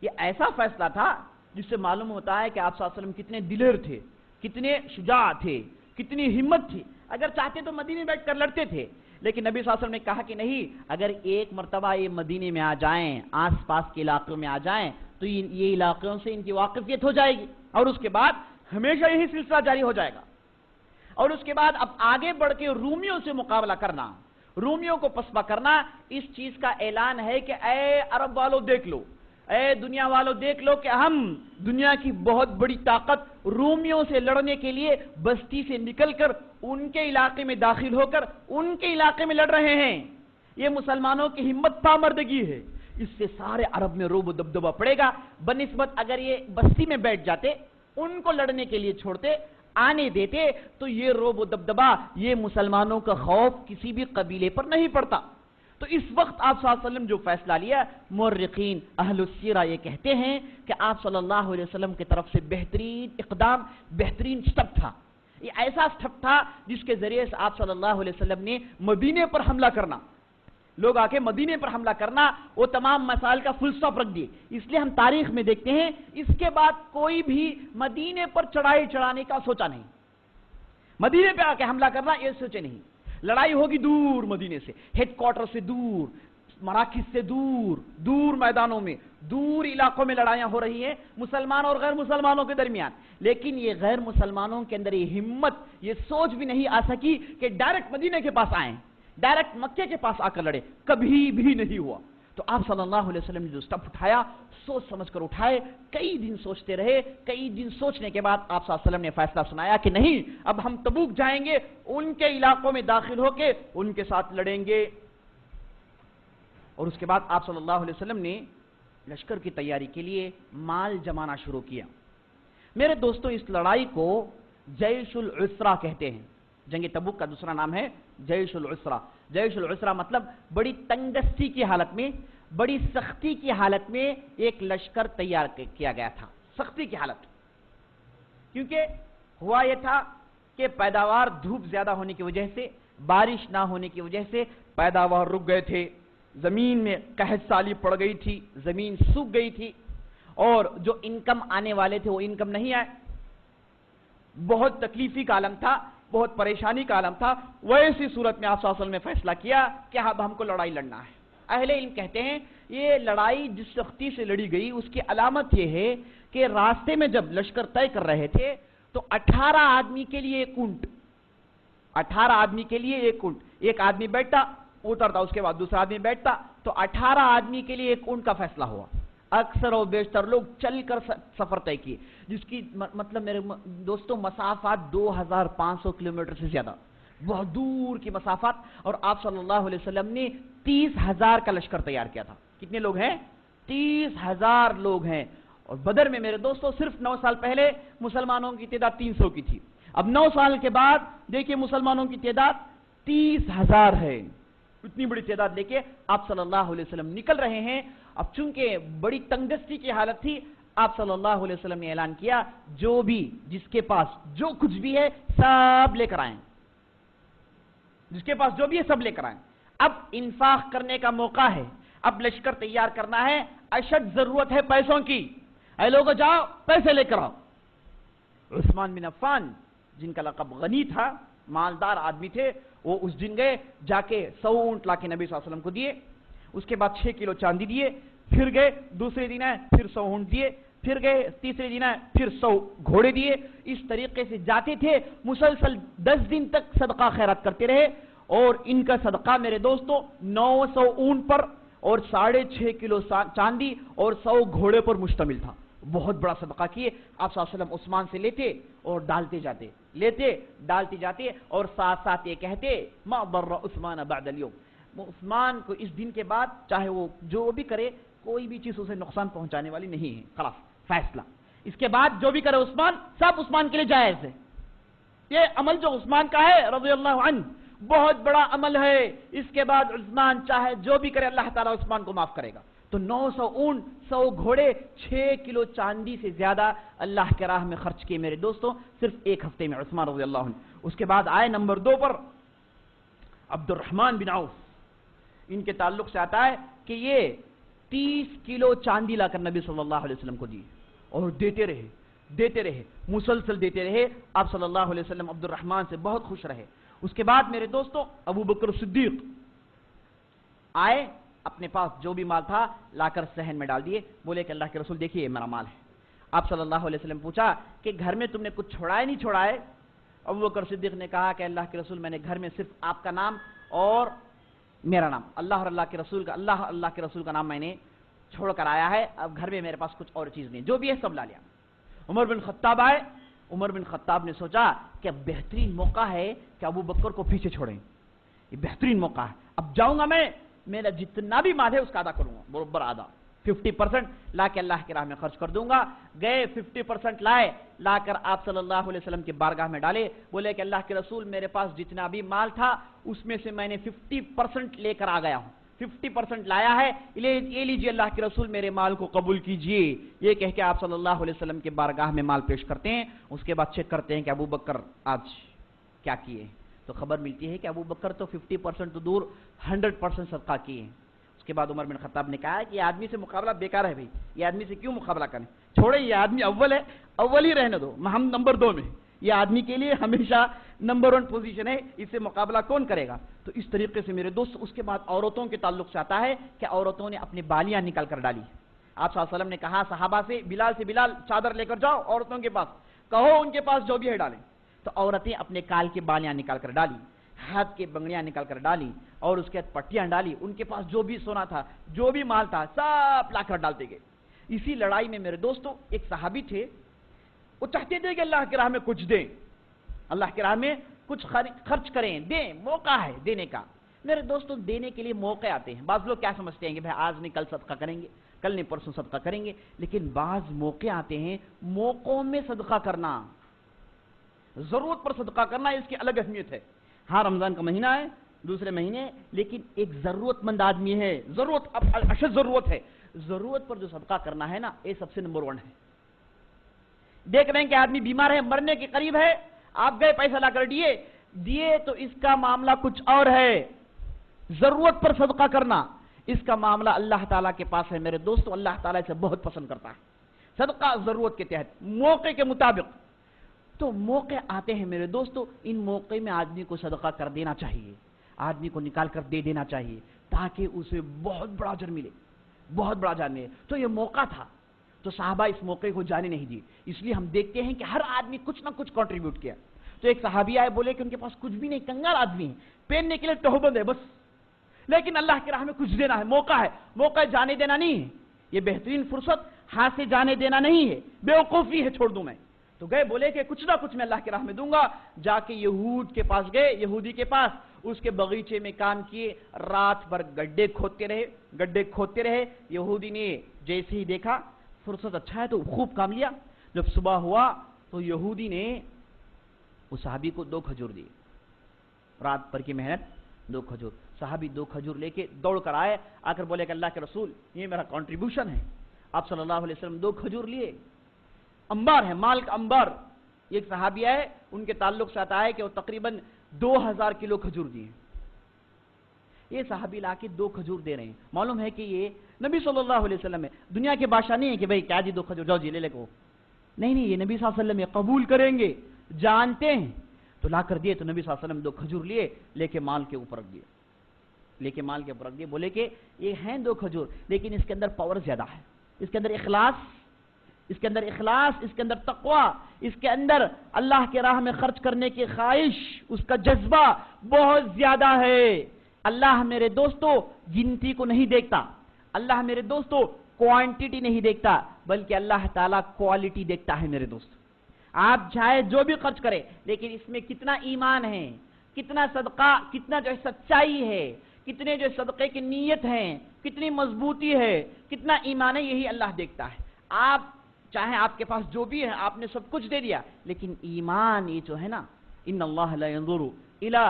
یہ ایسا فیصلہ تھا جس سے معلوم ہوتا ہے کہ آپ صلی اللہ علیہ وسلم کتنے دلیر تھے، کتنے شجاع تھے، کتنی ہمت تھی۔ اگر چاہتے تو مدینے میں بیٹھ کر لڑتے تھے، لیکن نبی صلی اللہ علیہ وسلم نے کہا کہ نہیں، اگر ایک مرتبہ یہ مدینے میں آ جائیں، آس پاس کے علاقوں میں آ جائیں تو یہ علاقوں سے ان کی واقفیت ہو جائے گی، اور اس کے بعد ہمیشہ یہی سلسلہ جاری ہو جائے گا۔ اور اس کے بعد اب آگے بڑھ کے رومیوں سے مقابلہ کرنا، رومیوں کو پسپا کرنا، اس چیز کا اعلان ہے کہ اے عرب والوں دیکھ لو، اے دنیا والوں دیکھ لو کہ ہم دنیا کی بہت بڑی طاقت رومیوں سے لڑنے کے لیے بستی سے نکل کر ان کے علاقے میں داخل ہو کر ان کے علاقے میں لڑ رہے ہیں۔ یہ مسلمانوں کی ہمت پامردگی ہے، اس سے سارے عرب میں روب و دبدبہ پڑے گا، بنسبت اگر یہ بستی میں بیٹھ جاتے، ان کو لڑنے کے لیے چھوڑتے، آنے دیتے، تو یہ روب و دبدبہ، یہ مسلمانوں کا خوف کسی بھی قبیلے پر نہیں پڑتا۔ تو اس وقت آپ صلی اللہ علیہ وسلم جو فیصلہ لیا، مورخین اہل السیرہ یہ کہتے ہیں کہ آپ صلی اللہ علیہ وسلم کی طرف سے بہترین اقدام، بہترین سٹیپ تھا۔ یہ ایسا سٹیپ تھا جس کے ذریعے سے آپ صلی اللہ علیہ وسلم نے مدینے پر حملہ کرنا، لوگ آ کے مدینے پر حملہ کرنا، وہ تمام مسائل کا فل سٹاپ رکھ دیے۔ اس لیے ہم تاریخ میں دیکھتے ہیں اس کے بعد کوئی بھی مدینے پر چڑھائی چڑھانے کا سوچا نہیں، مدینے پہ آ کے حملہ کرنا یہ سوچے نہیں۔ لڑائی ہوگی دور مدینے سے، ہیڈ کوارٹر سے دور، مراکز سے دور، دور میدانوں میں، دور علاقوں میں لڑائیاں ہو رہی ہیں مسلمان اور غیر مسلمانوں کے درمیان، لیکن یہ غیر مسلمانوں کے اندر یہ ہمت، یہ سوچ بھی نہیں آ سکی کہ ڈائریکٹ مدینے کے پاس آئیں، ڈائریکٹ مکے کے پاس آ کر لڑے، کبھی بھی نہیں ہوا۔ تو آپ صلی اللہ علیہ وسلم نے جو سٹیپ اٹھایا، سوچ سمجھ کر اٹھائے، کئی دن سوچتے رہے، کئی دن سوچنے کے بعد آپ صلی اللہ علیہ وسلم نے فیصلہ سنایا کہ نہیں، اب ہم تبوک جائیں گے، ان کے علاقوں میں داخل ہو کے ان کے ساتھ لڑیں گے۔ اور اس کے بعد آپ صلی اللہ علیہ وسلم نے لشکر کی تیاری کے لیے مال جمانا شروع کیا۔ میرے دوستوں، اس لڑائی کو جیش العسرہ کہتے ہیں۔ جنگ تبوک کا دوسرا نام ہے جیش العسرہ۔ جیش العسرہ مطلب بڑی تنگستی کی حالت میں، بڑی سختی کی حالت میں ایک لشکر تیار کیا گیا تھا، سختی کی حالت۔ کیونکہ ہوا یہ تھا کہ پیداوار دھوپ زیادہ ہونے کی وجہ سے، بارش نہ ہونے کی وجہ سے پیداوار رک گئے تھے، زمین میں قحط سالی پڑ گئی تھی، زمین سوکھ گئی تھی، اور جو انکم آنے والے تھے وہ انکم نہیں آئے، بہت تکلیفی کا عالم تھا، بہت پریشانی کا عالم تھا۔ ویسی صورت میں آپ صلی اللہ علیہ وسلم نے فیصلہ کیا کہ اب ہم کو لڑائی لڑنا ہے۔ اہل علم کہتے ہیں یہ لڑائی جس سختی سے لڑی گئی اس کی علامت یہ ہے کہ راستے میں جب لشکر طے کر رہے تھے تو 18 آدمی کے لیے ایک اونٹ، 18 آدمی کے لیے ایک اونٹ، ایک آدمی بیٹھتا اترتا، اس کے بعد دوسرا آدمی بیٹھتا، تو 18 آدمی کے لیے ایک اونٹ کا فیصلہ ہوا۔ اکثر و بیشتر لوگ چل کر سفر طے کیے، جس کی مطلب میرے دوستوں مسافات 2500 کلومیٹر سے زیادہ، بہت دور کی مسافات، اور آپ صلی اللہ علیہ وسلم نے 30,000 کا لشکر تیار کیا تھا۔ کتنے لوگ ہیں؟ 30,000 لوگ ہیں۔ اور بدر میں میرے دوستوں صرف 9 سال پہلے مسلمانوں کی تعداد 300 کی تھی، اب 9 سال کے بعد دیکھیے مسلمانوں کی تعداد 30,000 ہے۔ اتنی بڑی تعداد لے کے آپ صلی اللہ علیہ وسلم نکل رہے ہیں۔ اب چونکہ بڑی تنگدستی کی حالت تھی، آپ صلی اللہ علیہ وسلم نے اعلان کیا جو بھی جس کے پاس جو کچھ بھی ہے سب لے کر آئیں، جس کے پاس جو بھی ہے سب لے کر آئیں۔ اب انفاق کرنے کا موقع ہے، اب لشکر تیار کرنا ہے، اشد ضرورت ہے پیسوں کی، اے لوگوں جاؤ پیسے لے کر آؤ۔ عثمان بن عفان جن کا لقب غنی تھا، مالدار آدمی تھے، وہ اس دن گئے، جا کے 100 اونٹ لا کے نبی صلی اللہ علیہ وسلم کو دیے، اس کے بعد 6 کلو چاندی دیے، پھر گئے دوسرے دن آئے پھر 100 اونٹ دیے، پھر گئے تیسرے دن آئے پھر 100 گھوڑے دیے۔ اس طریقے سے جاتے تھے، مسلسل 10 دن تک صدقہ خیرات کرتے رہے، اور ان کا صدقہ میرے دوستوں 900 اونٹ پر اور 6.5 کلو چاندی اور 100 گھوڑے پر مشتمل تھا۔ بہت بڑا صدقہ کیے۔ آپ صلی اللہ علیہ وسلم عثمان سے لیتے اور ڈالتے جاتے، لیتے ڈالتے جاتے، اور ساتھ ساتھ یہ کہتے ما ضر عثمان بعد اليوم، عثمان کو اس دن کے بعد چاہے وہ جو بھی کرے کوئی بھی چیز اسے نقصان پہنچانے والی نہیں ہے، خلاص فیصلہ، اس کے بعد جو بھی کرے عثمان سب عثمان کے لیے جائز ہے۔ یہ عمل جو عثمان کا ہے رضی اللہ عنہ بہت بڑا عمل ہے، اس کے بعد عثمان چاہے جو بھی کرے اللہ تعالیٰ عثمان کو معاف کرے گا۔ تو 900 اونٹ، 100 گھوڑے، 6 کلو چاندی سے زیادہ اللہ کے راہ میں خرچ کیے میرے دوستوں صرف ایک ہفتے میں عثمان رضی اللہ عنہ۔ اس کے بعد آئے نمبر 2 پر عبد الرحمن بن عوف، ان کے تعلق سے آتا ہے کہ یہ 30 کلو چاندی لا کر نبی صلی اللہ علیہ وسلم کو دی، اور دیتے رہے مسلسل دیتے رہے۔ آپ صلی اللہ علیہ وسلم عبد الرحمن سے بہت خوش رہے۔ اس کے بعد میرے دوستوں ابو بکر صدیق آئے، اپنے پاس جو بھی مال تھا لا کر صحن میں ڈال دیے، بولے کہ اللہ کے رسول دیکھیے یہ میرا مال ہے۔ آپ صلی اللہ علیہ وسلم پوچھا کہ گھر میں تم نے کچھ چھوڑا ہے نہیں چھوڑا ہے؟ ابو بکر صدیق نے کہا کہ اللہ کے رسول میں نے گھر میں صرف آپ کا نام اور میرا نام، اللہ اور اللہ کے رسول کا نام میں نے چھوڑ کر آیا ہے، اب گھر میں میرے پاس کچھ اور چیز نہیں، جو بھی ہے سب لا لیا۔ عمر بن خطاب آئے، عمر بن خطاب نے سوچا کہ اب بہترین موقع ہے کہ ابو بکر کو پیچھے چھوڑیں، یہ بہترین موقع ہے، اب جاؤں گا میں، میرا جتنا بھی مال ہے اس کا آدھا کروں گا، برابر آدھا 50% لا کے اللہ کے راہ میں خرچ کر دوں گا۔ گئے 50% لائے، لا کر آپ صلی اللہ علیہ وسلم کے بارگاہ میں ڈالے، بولے کہ اللہ کے رسول میرے پاس جتنا بھی مال تھا اس میں سے میں نے 50% لے کر آ گیا ہوں، 50% لایا ہے، یہ لیجیے اللہ کے رسول میرے مال کو قبول کیجئے۔ یہ کہہ کے آپ صلی اللہ علیہ وسلم کے بارگاہ میں مال پیش کرتے ہیں۔ اس کے بعد چیک کرتے ہیں کہ ابو بکر آج کیا کیے، تو خبر ملتی ہے کہ ابو بکر تو 50% تو دور 100% صدقہ کیے ہیں۔ اس کے بعد عمر بن خطاب نے کہا کہ یہ آدمی سے مقابلہ بیکار ہے بھائی، یہ آدمی سے کیوں مقابلہ کریں، چھوڑے یہ آدمی اول ہے، اول ہی رہنے دو، ہم نمبر 2 میں، یہ آدمی کے لیے ہمیشہ نمبر 1 پوزیشن ہے، اس سے مقابلہ کون کرے گا۔ تو اس طریقے سے میرے دوست اس کے بعد عورتوں کے تعلق سے آتا ہے کہ عورتوں نے اپنی بالیاں نکال کر ڈالی۔ آپ صلی اللہ علیہ وسلم نے کہا صحابہ سے بلال چادر لے کر جاؤ عورتوں کے پاس، کہو ان کے پاس جو بھی ہے ڈالیں۔ تو عورتیں اپنے کال کی بالیاں نکال کر ڈالی، ہاتھ کے بنگڑیاں نکال کر ڈالی، اور اس کے بعد پٹیاں ڈالی، ان کے پاس جو بھی سونا تھا جو بھی مال تھا سب لا کر ڈالتے گئے۔ اسی لڑائی میں میرے دوستوں ایک صحابی تھے، وہ چاہتے تھے کہ اللہ کی راہ میں کچھ دیں، اللہ کی راہ میں کچھ خرچ کریں، دیں، موقع ہے دینے کا۔ میرے دوستوں دینے کے لیے موقع آتے ہیں، بعض لوگ کیا سمجھتے ہیں کہ بھائی آج نہیں کل صدقہ کریں گے، کل نہیں پرسوں صدقہ کریں گے، لیکن بعض موقع آتے ہیں، موقعوں میں صدقہ کرنا، ضرورت پر صدقہ کرنا، اس کی الگ اہمیت ہے۔ ہاں رمضان کا مہینہ ہے، دوسرے مہینے، لیکن ایک ضرورت مند آدمی ہے، ضرورت اب اشد ضرورت ہے، ضرورت پر جو صدقہ کرنا ہے نا یہ سب سے نمبر 1 ہے۔ دیکھ رہے ہیں کہ آدمی بیمار ہے، مرنے کے قریب ہے، آپ گئے پیسہ لا کر دیے تو اس کا معاملہ کچھ اور ہے۔ ضرورت پر صدقہ کرنا اس کا معاملہ اللہ تعالیٰ کے پاس ہے میرے دوستو، اللہ تعالیٰ اسے بہت پسند کرتا ہے۔ صدقہ ضرورت کے تحت، موقع کے مطابق۔ تو موقع آتے ہیں میرے دوستو، ان موقع میں آدمی کو صدقہ کر دینا چاہیے، آدمی کو نکال کر دے دینا چاہیے، تاکہ اسے بہت بڑا اجر ملے، بہت بڑا اجر ملے۔ تو یہ موقع تھا، تو صحابہ اس موقع کو جانے نہیں دی، اس لیے ہم دیکھتے ہیں کہ ہر آدمی کچھ نہ کچھ کنٹریبیوٹ کیا۔ تو ایک صحابی آئے، بولے کہ ان کے پاس کچھ بھی نہیں، کنگال آدمی ہے، پہننے کے لیے تہبند ہے بس، لیکن اللہ کی راہ میں کچھ دینا ہے، موقع ہے، موقع جانے دینا نہیں ہے۔ یہ بہترین فرصت ہاتھ سے جانے دینا نہیں ہے، بیوقوفی ہے، چھوڑ دوں میں. تو گئے، بولے کہ کچھ نہ کچھ میں اللہ کی راہ میں دوں گا. جا کے یہود کے پاس گئے، یہودی کے پاس، اس کے باغیچے میں کام کیے، رات بھر گڈھے کھودتے رہے. یہودی نے جیسے ہی دیکھا فرصت اچھا ہے تو خوب کام لیا. جب صبح ہوا تو یہودی نے اس صحابی کو 2 کھجور دیے. رات بھر کی محنت، 2 کھجور. صحابی 2 کھجور لے کے دوڑ کر آئے، آ کر بولے کہ اللہ کے رسول یہ میرا کنٹریبیوشن ہے. آپ صلی اللہ علیہ وسلم 2 کھجور لیے. انبار ہے، مال کا انبار. ایک صحابی ہے، ان کے تعلق سے آتا ہے کہ وہ تقریباً 2000 کلو کھجور دیے. یہ صحابی لا کے 2 کھجور دے رہے ہیں. معلوم ہے کہ یہ نبی صلی اللہ علیہ وسلم ہے، دنیا کے بادشاہ نہیں ہے کہ بھائی کیا جی 2 کھجور جاؤ جی لے کو. نہیں، یہ نبی صلی اللہ علیہ وسلم یہ قبول کریں گے، جانتے ہیں. تو لا کر دیے. تو نبی صلی اللہ علیہ وسلم 2 کھجور لیے، لے کے مال کے اوپر رکھ دیے. بولے کہ یہ ہیں 2 کھجور، لیکن اس کے اندر پاور زیادہ ہے. اس کے اندر اخلاص، اس کے اندر تقوی، اس کے اندر اللہ کے راہ میں خرچ کرنے کی خواہش، اس کا جذبہ بہت زیادہ ہے. اللہ میرے دوستو گنتی کو نہیں دیکھتا، اللہ میرے دوستو کوانٹیٹی نہیں دیکھتا، بلکہ اللہ تعالیٰ کوالٹی دیکھتا ہے میرے دوست. آپ چاہے جو بھی خرچ کریں، لیکن اس میں کتنا ایمان ہے، کتنا صدقہ، کتنا جو سچائی ہے، کتنے جو صدقے کی نیت ہیں، کتنی مضبوطی ہے، کتنا ایمان ہے، یہی اللہ دیکھتا ہے. آپ چاہے آپ کے پاس جو بھی ہے آپ نے سب کچھ دے دیا، لیکن ایمان یہ جو ہے نا، ان اللہ لا ينظر الى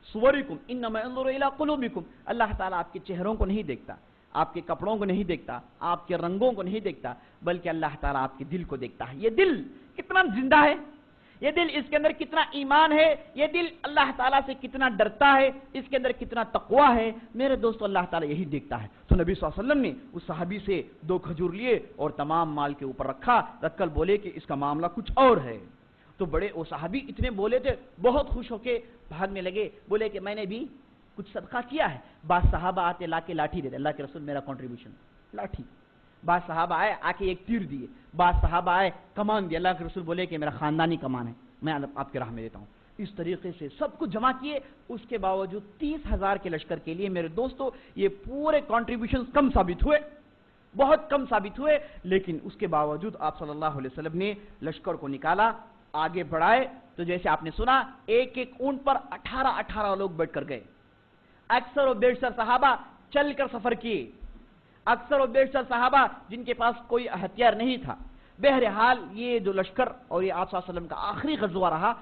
صورکم انما ينظر الى قلوبکم. اللہ تعالیٰ آپ کے چہروں کو نہیں دیکھتا، آپ کے کپڑوں کو نہیں دیکھتا، آپ کے رنگوں کو نہیں دیکھتا، بلکہ اللہ تعالیٰ آپ کے دل کو دیکھتا ہے. یہ دل کتنا زندہ ہے، یہ دل اس کے اندر کتنا ایمان ہے، یہ دل اللہ تعالیٰ سے کتنا ڈرتا ہے، اس کے اندر کتنا تقوی ہے، میرے دوستو اللہ تعالیٰ یہی دیکھتا ہے. تو نبی صلی اللہ علیہ وسلم نے اس صحابی سے 2 کھجور لیے اور تمام مال کے اوپر رکھ کر بولے کہ اس کا معاملہ کچھ اور ہے. تو بڑے وہ صحابی اتنے بولے تھے، بہت خوش ہو کے بھاگنے لگے. بولے کہ میں نے بھی کچھ صدقہ کیا ہے. بعض صحابہ آتے لا کے لاٹھی دیتے، اللہ کے رسول میرا کنٹریبیوشن لاٹھی. بعض صحابہ آئے آ کے 1 تیر دیے. بعض صحابہ آئے کمان دیے. اللہ کے رسول بولے کہ میرا خاندانی کمان ہے، میں آپ کے راہ میں دیتا ہوں. اس طریقے سے سب کچھ جمع کیے. اس کے باوجود 30,000 کے لشکر کے لیے میرے دوستو یہ پورے کنٹریبیوشن کم ثابت ہوئے، بہت کم ثابت ہوئے. لیکن اس کے باوجود آپ صلی اللہ علیہ وسلم نے لشکر کو نکالا، آگے بڑھائے. تو جیسے آپ نے سنا ایک اونٹ پر 18 لوگ بیٹھ کر گئے. اکثر و بیشتر صحابہ چل کر سفر کیے، اکثر و بیشتر صحابہ جن کے پاس کوئی ہتھیار نہیں تھا. بہرحال یہ جو لشکر اور یہ آپ صلی اللہ علیہ وسلم کا آخری غزوہ رہا،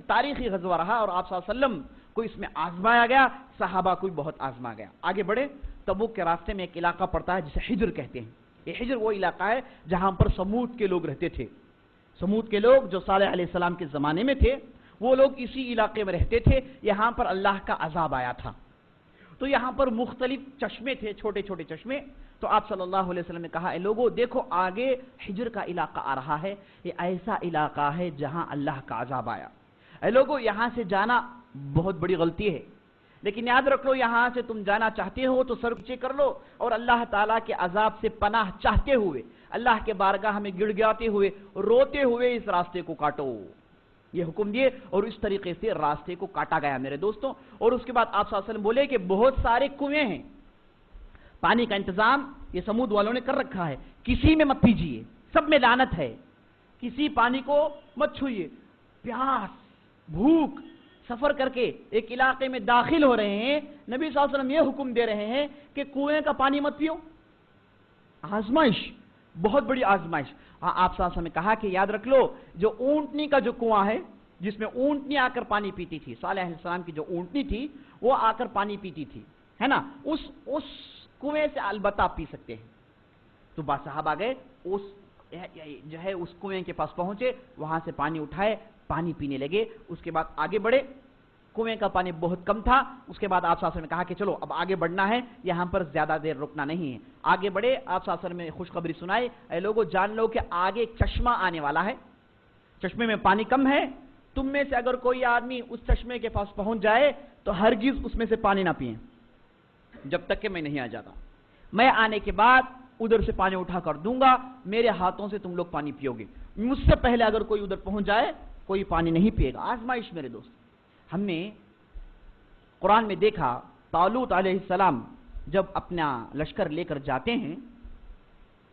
تاریخی غزوہ رہا، اور آپ صلی اللہ علیہ وسلم کو اس میں آزمایا گیا، صحابہ کو بہت آزمایا گیا. آگے بڑھے. تبوک کے راستے میں ایک علاقہ پڑتا ہے جسے حجر کہتے ہیں. یہ حجر وہ علاقہ ہے جہاں پر سمود کے لوگ رہتے تھے. سمود کے لوگ جو صالح علیہ السلام کے زمانے میں تھے، وہ لوگ اسی علاقے میں رہتے تھے. یہاں پر اللہ کا عذاب آیا تھا. تو یہاں پر مختلف چشمے تھے، چھوٹے چھوٹے چشمے. تو آپ صلی اللہ علیہ وسلم نے کہا اے لوگوں دیکھو آگے حجر کا علاقہ آ رہا ہے، یہ ایسا علاقہ ہے جہاں اللہ کا عذاب آیا. اے لوگوں یہاں سے جانا بہت بڑی غلطی ہے، لیکن یاد رکھ لو یہاں سے تم جانا چاہتے ہو تو سر نیچے کر لو اور اللہ تعالیٰ کے عذاب سے پناہ چاہتے ہوئے، اللہ کے بارگاہ میں گڑ گڑاتے ہوئے، روتے ہوئے اس راستے کو کاٹو. یہ حکم دیے اور اس طریقے سے راستے کو کاٹا گیا میرے دوستوں. اور اس کے بعد آپ صلی اللہ علیہ وسلم بولے کہ بہت سارے کنویں ہیں، پانی کا انتظام یہ سمود والوں نے کر رکھا ہے، کسی میں مت پیجیے، سب میں لعنت ہے، کسی پانی کو مت چھوئیے. پیاس، بھوک، سفر کر کے ایک علاقے میں داخل ہو رہے ہیں، نبی صلی اللہ علیہ وسلم یہ حکم دے رہے ہیں کہ کنویں کا پانی مت پیو. آزمائش، بہت بڑی آزمائش. آپ صلی اللہ علیہ وسلم نے کہا کہ یاد رکھ لو جو اونٹنی کا جو کنواں ہے جس میں اونٹنی آ کر پانی پیتی تھی، صالح علیہ السلام کی جو اونٹنی تھی وہ آ کر پانی پیتی تھی، ہے نا، اس کنویں سے البتہ آپ پی سکتے ہیں. تو با صاحب آ گئے، اس جو ہے اس کنویں کے پاس پہنچے، وہاں سے پانی اٹھائے، پانی پینے لگے. اس کے بعد آگے بڑھے. کنویں کا پانی بہت کم تھا. اس کے بعد آپ صلی اللہ علیہ وسلم نے کہا کہ چلو اب آگے بڑھنا ہے، یہاں پر زیادہ دیر رکنا نہیں ہے. آگے بڑھے. آپ صلی اللہ علیہ وسلم نے خوشخبری سنائی، اے لوگوں جان لو کہ آگے ایک چشمہ آنے والا ہے، چشمے میں پانی کم ہے، تم میں سے اگر کوئی آدمی اس چشمے کے پاس پہنچ جائے تو ہرگز اس میں سے پانی نہ پئیں جب تک کہ میں نہیں آ جاتا. میں آنے کے بعد ادھر سے پانی اٹھا کر دوں گا، میرے ہاتھوں سے تم لوگ پانی پیو گے. مجھ سے پہلے اگر کوئی ادھر پہنچ جائے کوئی پانی نہیں پیے گا. آزمائش میرے دوست. ہم نے قرآن میں دیکھا طالوت علیہ السلام جب اپنا لشکر لے کر جاتے ہیں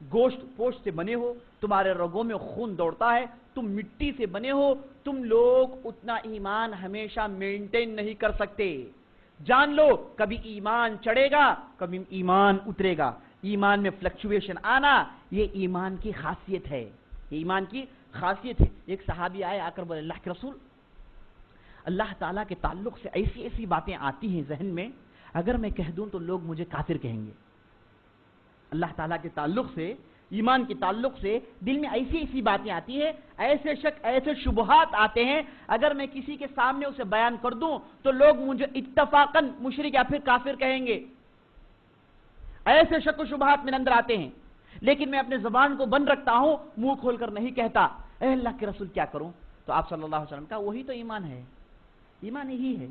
گوشت پوشت سے بنے ہو، تمہارے رگوں میں خون دوڑتا ہے، تم مٹی سے بنے ہو، تم لوگ اتنا ایمان ہمیشہ مینٹین نہیں کر سکتے۔ جان لو کبھی ایمان چڑھے گا، کبھی ایمان اترے گا۔ ایمان میں فلکچویشن آنا یہ ایمان کی خاصیت ہے، یہ ایمان کی خاصیت ہے۔ ایک صحابی آئے، آ کر بولے اللہ کے رسول، اللہ تعالیٰ کے تعلق سے ایسی ایسی باتیں آتی ہیں ذہن میں، اگر میں کہہ دوں تو لوگ مجھے کافر کہیں گے۔ اللہ تعالیٰ کے تعلق سے، ایمان کے تعلق سے دل میں ایسی ایسی باتیں آتی ہیں، ایسے شک، ایسے شبہات آتے ہیں، اگر میں کسی کے سامنے اسے بیان کر دوں تو لوگ مجھے اتفاقاً مشرک یا پھر کافر کہیں گے۔ ایسے شک و شبہات میرے اندر آتے ہیں، لیکن میں اپنے زبان کو بند رکھتا ہوں، منہ کھول کر نہیں کہتا۔ اے اللہ کے رسول کیا کروں؟ تو آپ صلی اللہ علیہ وسلم کا وہی تو ایمان ہے، ایمان یہی ہے،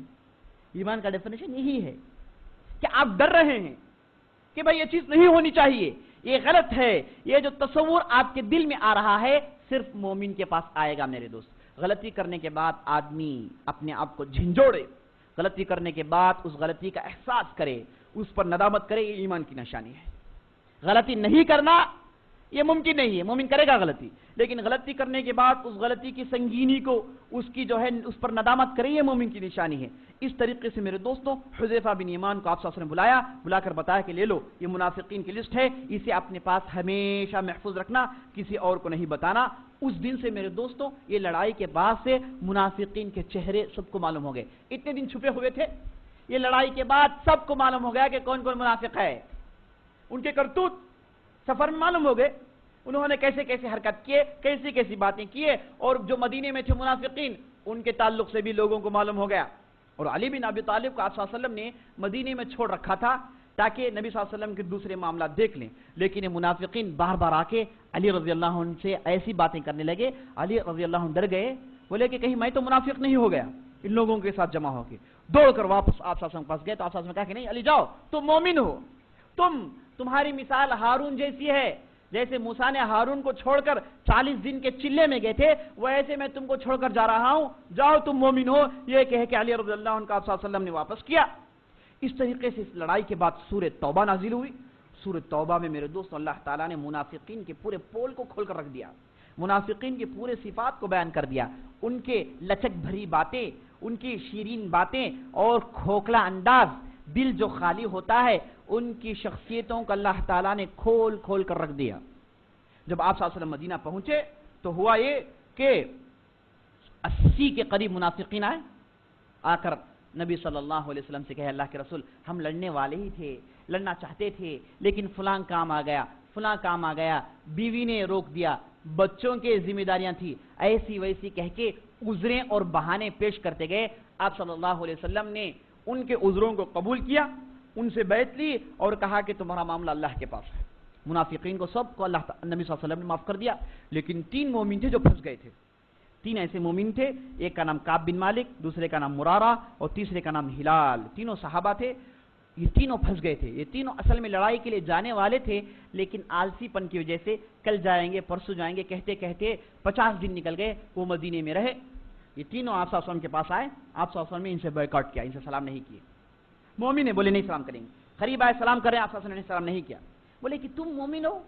ایمان کا ڈیفینیشن یہی ہے کہ آپ ڈر رہے ہیں کہ بھئی یہ چیز نہیں ہونی چاہیے، یہ غلط ہے، یہ جو تصور آپ کے دل میں آ رہا ہے صرف مومن کے پاس آئے گا میرے دوست۔ غلطی کرنے کے بعد آدمی اپنے آپ کو جھنجھوڑے، غلطی کرنے کے بعد اس غلطی کا احساس کرے، اس پر ندامت کرے، یہ ایمان کی نشانی ہے۔ غلطی نہیں کرنا یہ ممکن نہیں ہے، مومن کرے گا غلطی، لیکن غلطی کرنے کے بعد اس غلطی کی سنگینی کو، اس کی جو ہے اس پر ندامت کرے، یہ مومن کی نشانی ہے۔ اس طریقے سے میرے دوستوں حذیفہ بن یمان کو آپ صلی اللہ علیہ وسلم بلا کر بتایا کہ لے لو، یہ منافقین کی لسٹ ہے، اسے اپنے پاس ہمیشہ محفوظ رکھنا، کسی اور کو نہیں بتانا۔ اس دن سے میرے دوستوں یہ لڑائی کے بعد سے منافقین کے چہرے سب کو معلوم ہو گئے، اتنے دن چھپے ہوئے تھے، یہ لڑائی کے بعد سب کو معلوم ہو گیا کہ کون کون منافق ہے، ان کے کرتوت سفر میں معلوم ہو گئے، انہوں نے کیسے کیسے حرکت کیے، کیسی کیسی باتیں کیے، اور جو مدینے میں تھے منافقین ان کے تعلق سے بھی لوگوں کو معلوم ہو گیا۔ اور علی بن ابی طالب کو آپ صلی اللہ علیہ وسلم نے مدینے میں چھوڑ رکھا تھا تاکہ نبی صلی اللہ علیہ وسلم کے دوسرے معاملات دیکھ لیں، لیکن یہ منافقین بار بار آ کے علی رضی اللہ عنہ سے ایسی باتیں کرنے لگے، علی رضی اللہ عنہ ڈر گئے، بولے کہ کہیں میں تو منافق نہیں ہو گیا ان لوگوں کے ساتھ جمع ہو کے، دوڑ کر واپس آپ صلی اللہ علیہ وسلم کے پاس گئے تو آپ صلی اللہ علیہ وسلم نے کہا کہ نہیں علی جاؤ، تم مومن ہو، تمہاری مثال ہارون جیسی ہے، جیسے موسیٰ نے ہارون کو چھوڑ کر 40 دن کے چلے میں گئے تھے، ویسے میں تم کو چھوڑ کر جا رہا ہوں، جاؤ تم مومن ہو، یہ کہہ کہ علی رضی اللہ عنہ کا آپ صلی اللہ علیہ وسلم نے واپس کیا۔ اس طریقے سے اس لڑائی کے بعد سورہ توبہ نازل ہوئی۔ سورہ توبہ میں میرے دوست اللہ تعالیٰ نے منافقین کے پورے پول کو کھول کر رکھ دیا، منافقین کے پورے صفات کو بیان کر دیا، ان کے لچک بھری باتیں، ان کی شیرین باتیں اور کھوکھلا انداز، دل جو خالی ہوتا ہے، ان کی شخصیتوں کو اللہ تعالیٰ نے کھول کھول کر رکھ دیا۔ جب آپ صلی اللہ علیہ وسلم مدینہ پہنچے تو ہوا یہ کہ 80 کے قریب منافقین آئے، آ کر نبی صلی اللہ علیہ وسلم سے کہے اللہ کے رسول ہم لڑنے والے ہی تھے، لڑنا چاہتے تھے، لیکن فلاں کام آ گیا، فلاں کام آ گیا، بیوی نے روک دیا، بچوں کے ذمہ داریاں تھی، ایسی ویسی کہہ کے عذریں اور بہانے پیش کرتے گئے۔ آپ صلی اللہ علیہ وسلم نے ان کے عذروں کو قبول کیا، ان سے بیعت لی اور کہا کہ تمہارا معاملہ اللہ کے پاس ہے۔ منافقین کو سب کو نبی صلی اللہ علیہ وسلم نے معاف کر دیا، لیکن 3 مومن تھے جو پھنس گئے تھے، 3 ایسے مومن تھے، ایک کا نام کعب بن مالک، دوسرے کا نام مرارہ اور تیسرے کا نام ہلال، تینوں صحابہ تھے، یہ تینوں پھنس گئے تھے۔ یہ تینوں اصل میں لڑائی کے لیے جانے والے تھے، لیکن آلسی پن کی وجہ سے کل جائیں گے پرسوں جائیں گے کہتے کہتے 50 دن نکل گئے، وہ مدینے میں رہے۔ یہ تینوں آپ صلی اللہ علیہ وسلم کے پاس آئے، آپ صلی اللہ علیہ وسلم نے ان سے بائیکاٹ کیا، ان سے سلام نہیں کیے۔ مومن نے بولے نہیں سلام کریں گے، قریب آئے سلام کریں، آپ صلی اللہ علیہ وسلم نے سلام نہیں کیا، بولے کہ تم مومن ہو،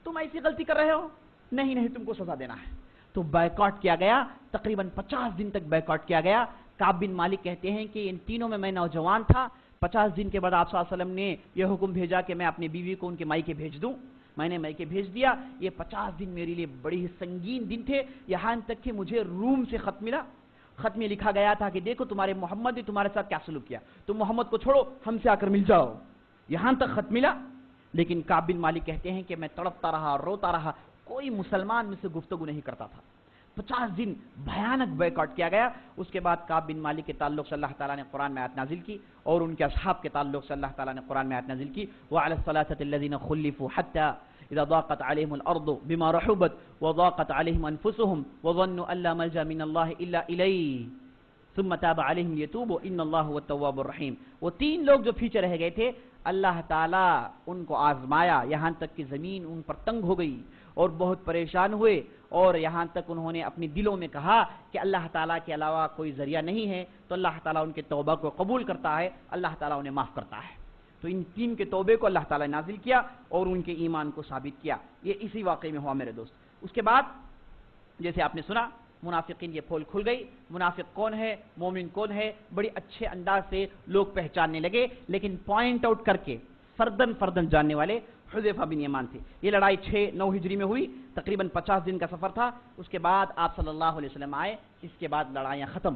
تم ایسی غلطی کر رہے ہو، نہیں نہیں تم کو سزا دینا ہے، تو بائیکاٹ کیا گیا، تقریباً 50 دن تک بائیکاٹ کیا گیا۔ کعب بن مالک کہتے ہیں کہ ان تینوں میں نوجوان تھا، 50 دن کے بعد آپ صلی اللہ علیہ وسلم نے یہ حکم بھیجا کہ میں اپنی بیوی کو ان کے مائکے بھیج دوں، میں نے مائکے بھیج دیا۔ یہ 50 دن میرے لیے بڑی ہی سنگین دن تھے، یہاں تک کہ مجھے روم سے خط ملا، خط میں لکھا گیا تھا کہ دیکھو تمہارے محمد نے تمہارے ساتھ کیا سلوک کیا، تم محمد کو چھوڑو ہم سے آ کر مل جاؤ، یہاں تک خط ملا۔ لیکن کعب بن مالک کہتے ہیں کہ میں تڑپتا رہا، روتا رہا، کوئی مسلمان مجھ سے گفتگو نہیں کرتا تھا، 50 دن بھیانک بائیکاٹ کیا گیا۔ اس کے بعد کعب بن مالک کے تعلق سے اللہ تعالیٰ نے قرآن میں آیت نازل کی، اور ان کے اصحاب کے تعلق سے اللہ تعالیٰ نے قرآن میں آیت نازل کی، وَعَلَى الثَّلَاثَةِ الَّذِينَ خُلِّفُوا حَتَّى إِذَا ضَاقَتْ عَلَيْهِمُ الْأَرْضُ بِمَا رَحُبَتْ وَضَاقَتْ عَلَيْهِمْ أَنفُسُهُمْ وَظَنُّوا أَن لَّا مَلْجَأَ مِنَ اللَّهِ إِلَّا إِلَيْهِ ثُمَّ تَابَ عَلَيْهِمْ لِيَتُوبُوا إِنَّ اللَّهَ هُوَ التَّوَّابُ الرَّحِيمُ۔ وہ 3 لوگ جو پیچھے رہ گئے تھے، اللہ تعالیٰ ان کو آزمایا، یہاں تک کہ زمین ان پر تنگ ہو گئی اور بہت پریشان ہوئے، اور یہاں تک انہوں نے اپنے دلوں میں کہا کہ اللہ تعالیٰ کے علاوہ کوئی ذریعہ نہیں ہے، تو اللہ تعالیٰ ان کے توبہ کو قبول کرتا ہے، اللہ تعالیٰ انہیں معاف کرتا ہے۔ تو تو ان تین کے توبے کو اللہ تعالیٰ نے نازل کیا اور ان کے ایمان کو ثابت کیا. یہ اسی واقعے میں ہوا میرے دوست. اس کے بعد جیسے آپ نے سنا منافقین یہ پھول کھل گئی. منافق کون ہے، مومن کون ہے، بڑی اچھے انداز سے لوگ پہچاننے لگے، لیکن پوائنٹ آؤٹ کر کے فردن فردن جاننے والے حذیفہ بن یمان تھے. یہ لڑائی 6-9 ہجری میں ہوئی، تقریباً 50 دن کا سفر تھا. اس کے بعد آپ صلی اللہ علیہ وسلم آئے. اس کے بعد لڑائیاں ختم.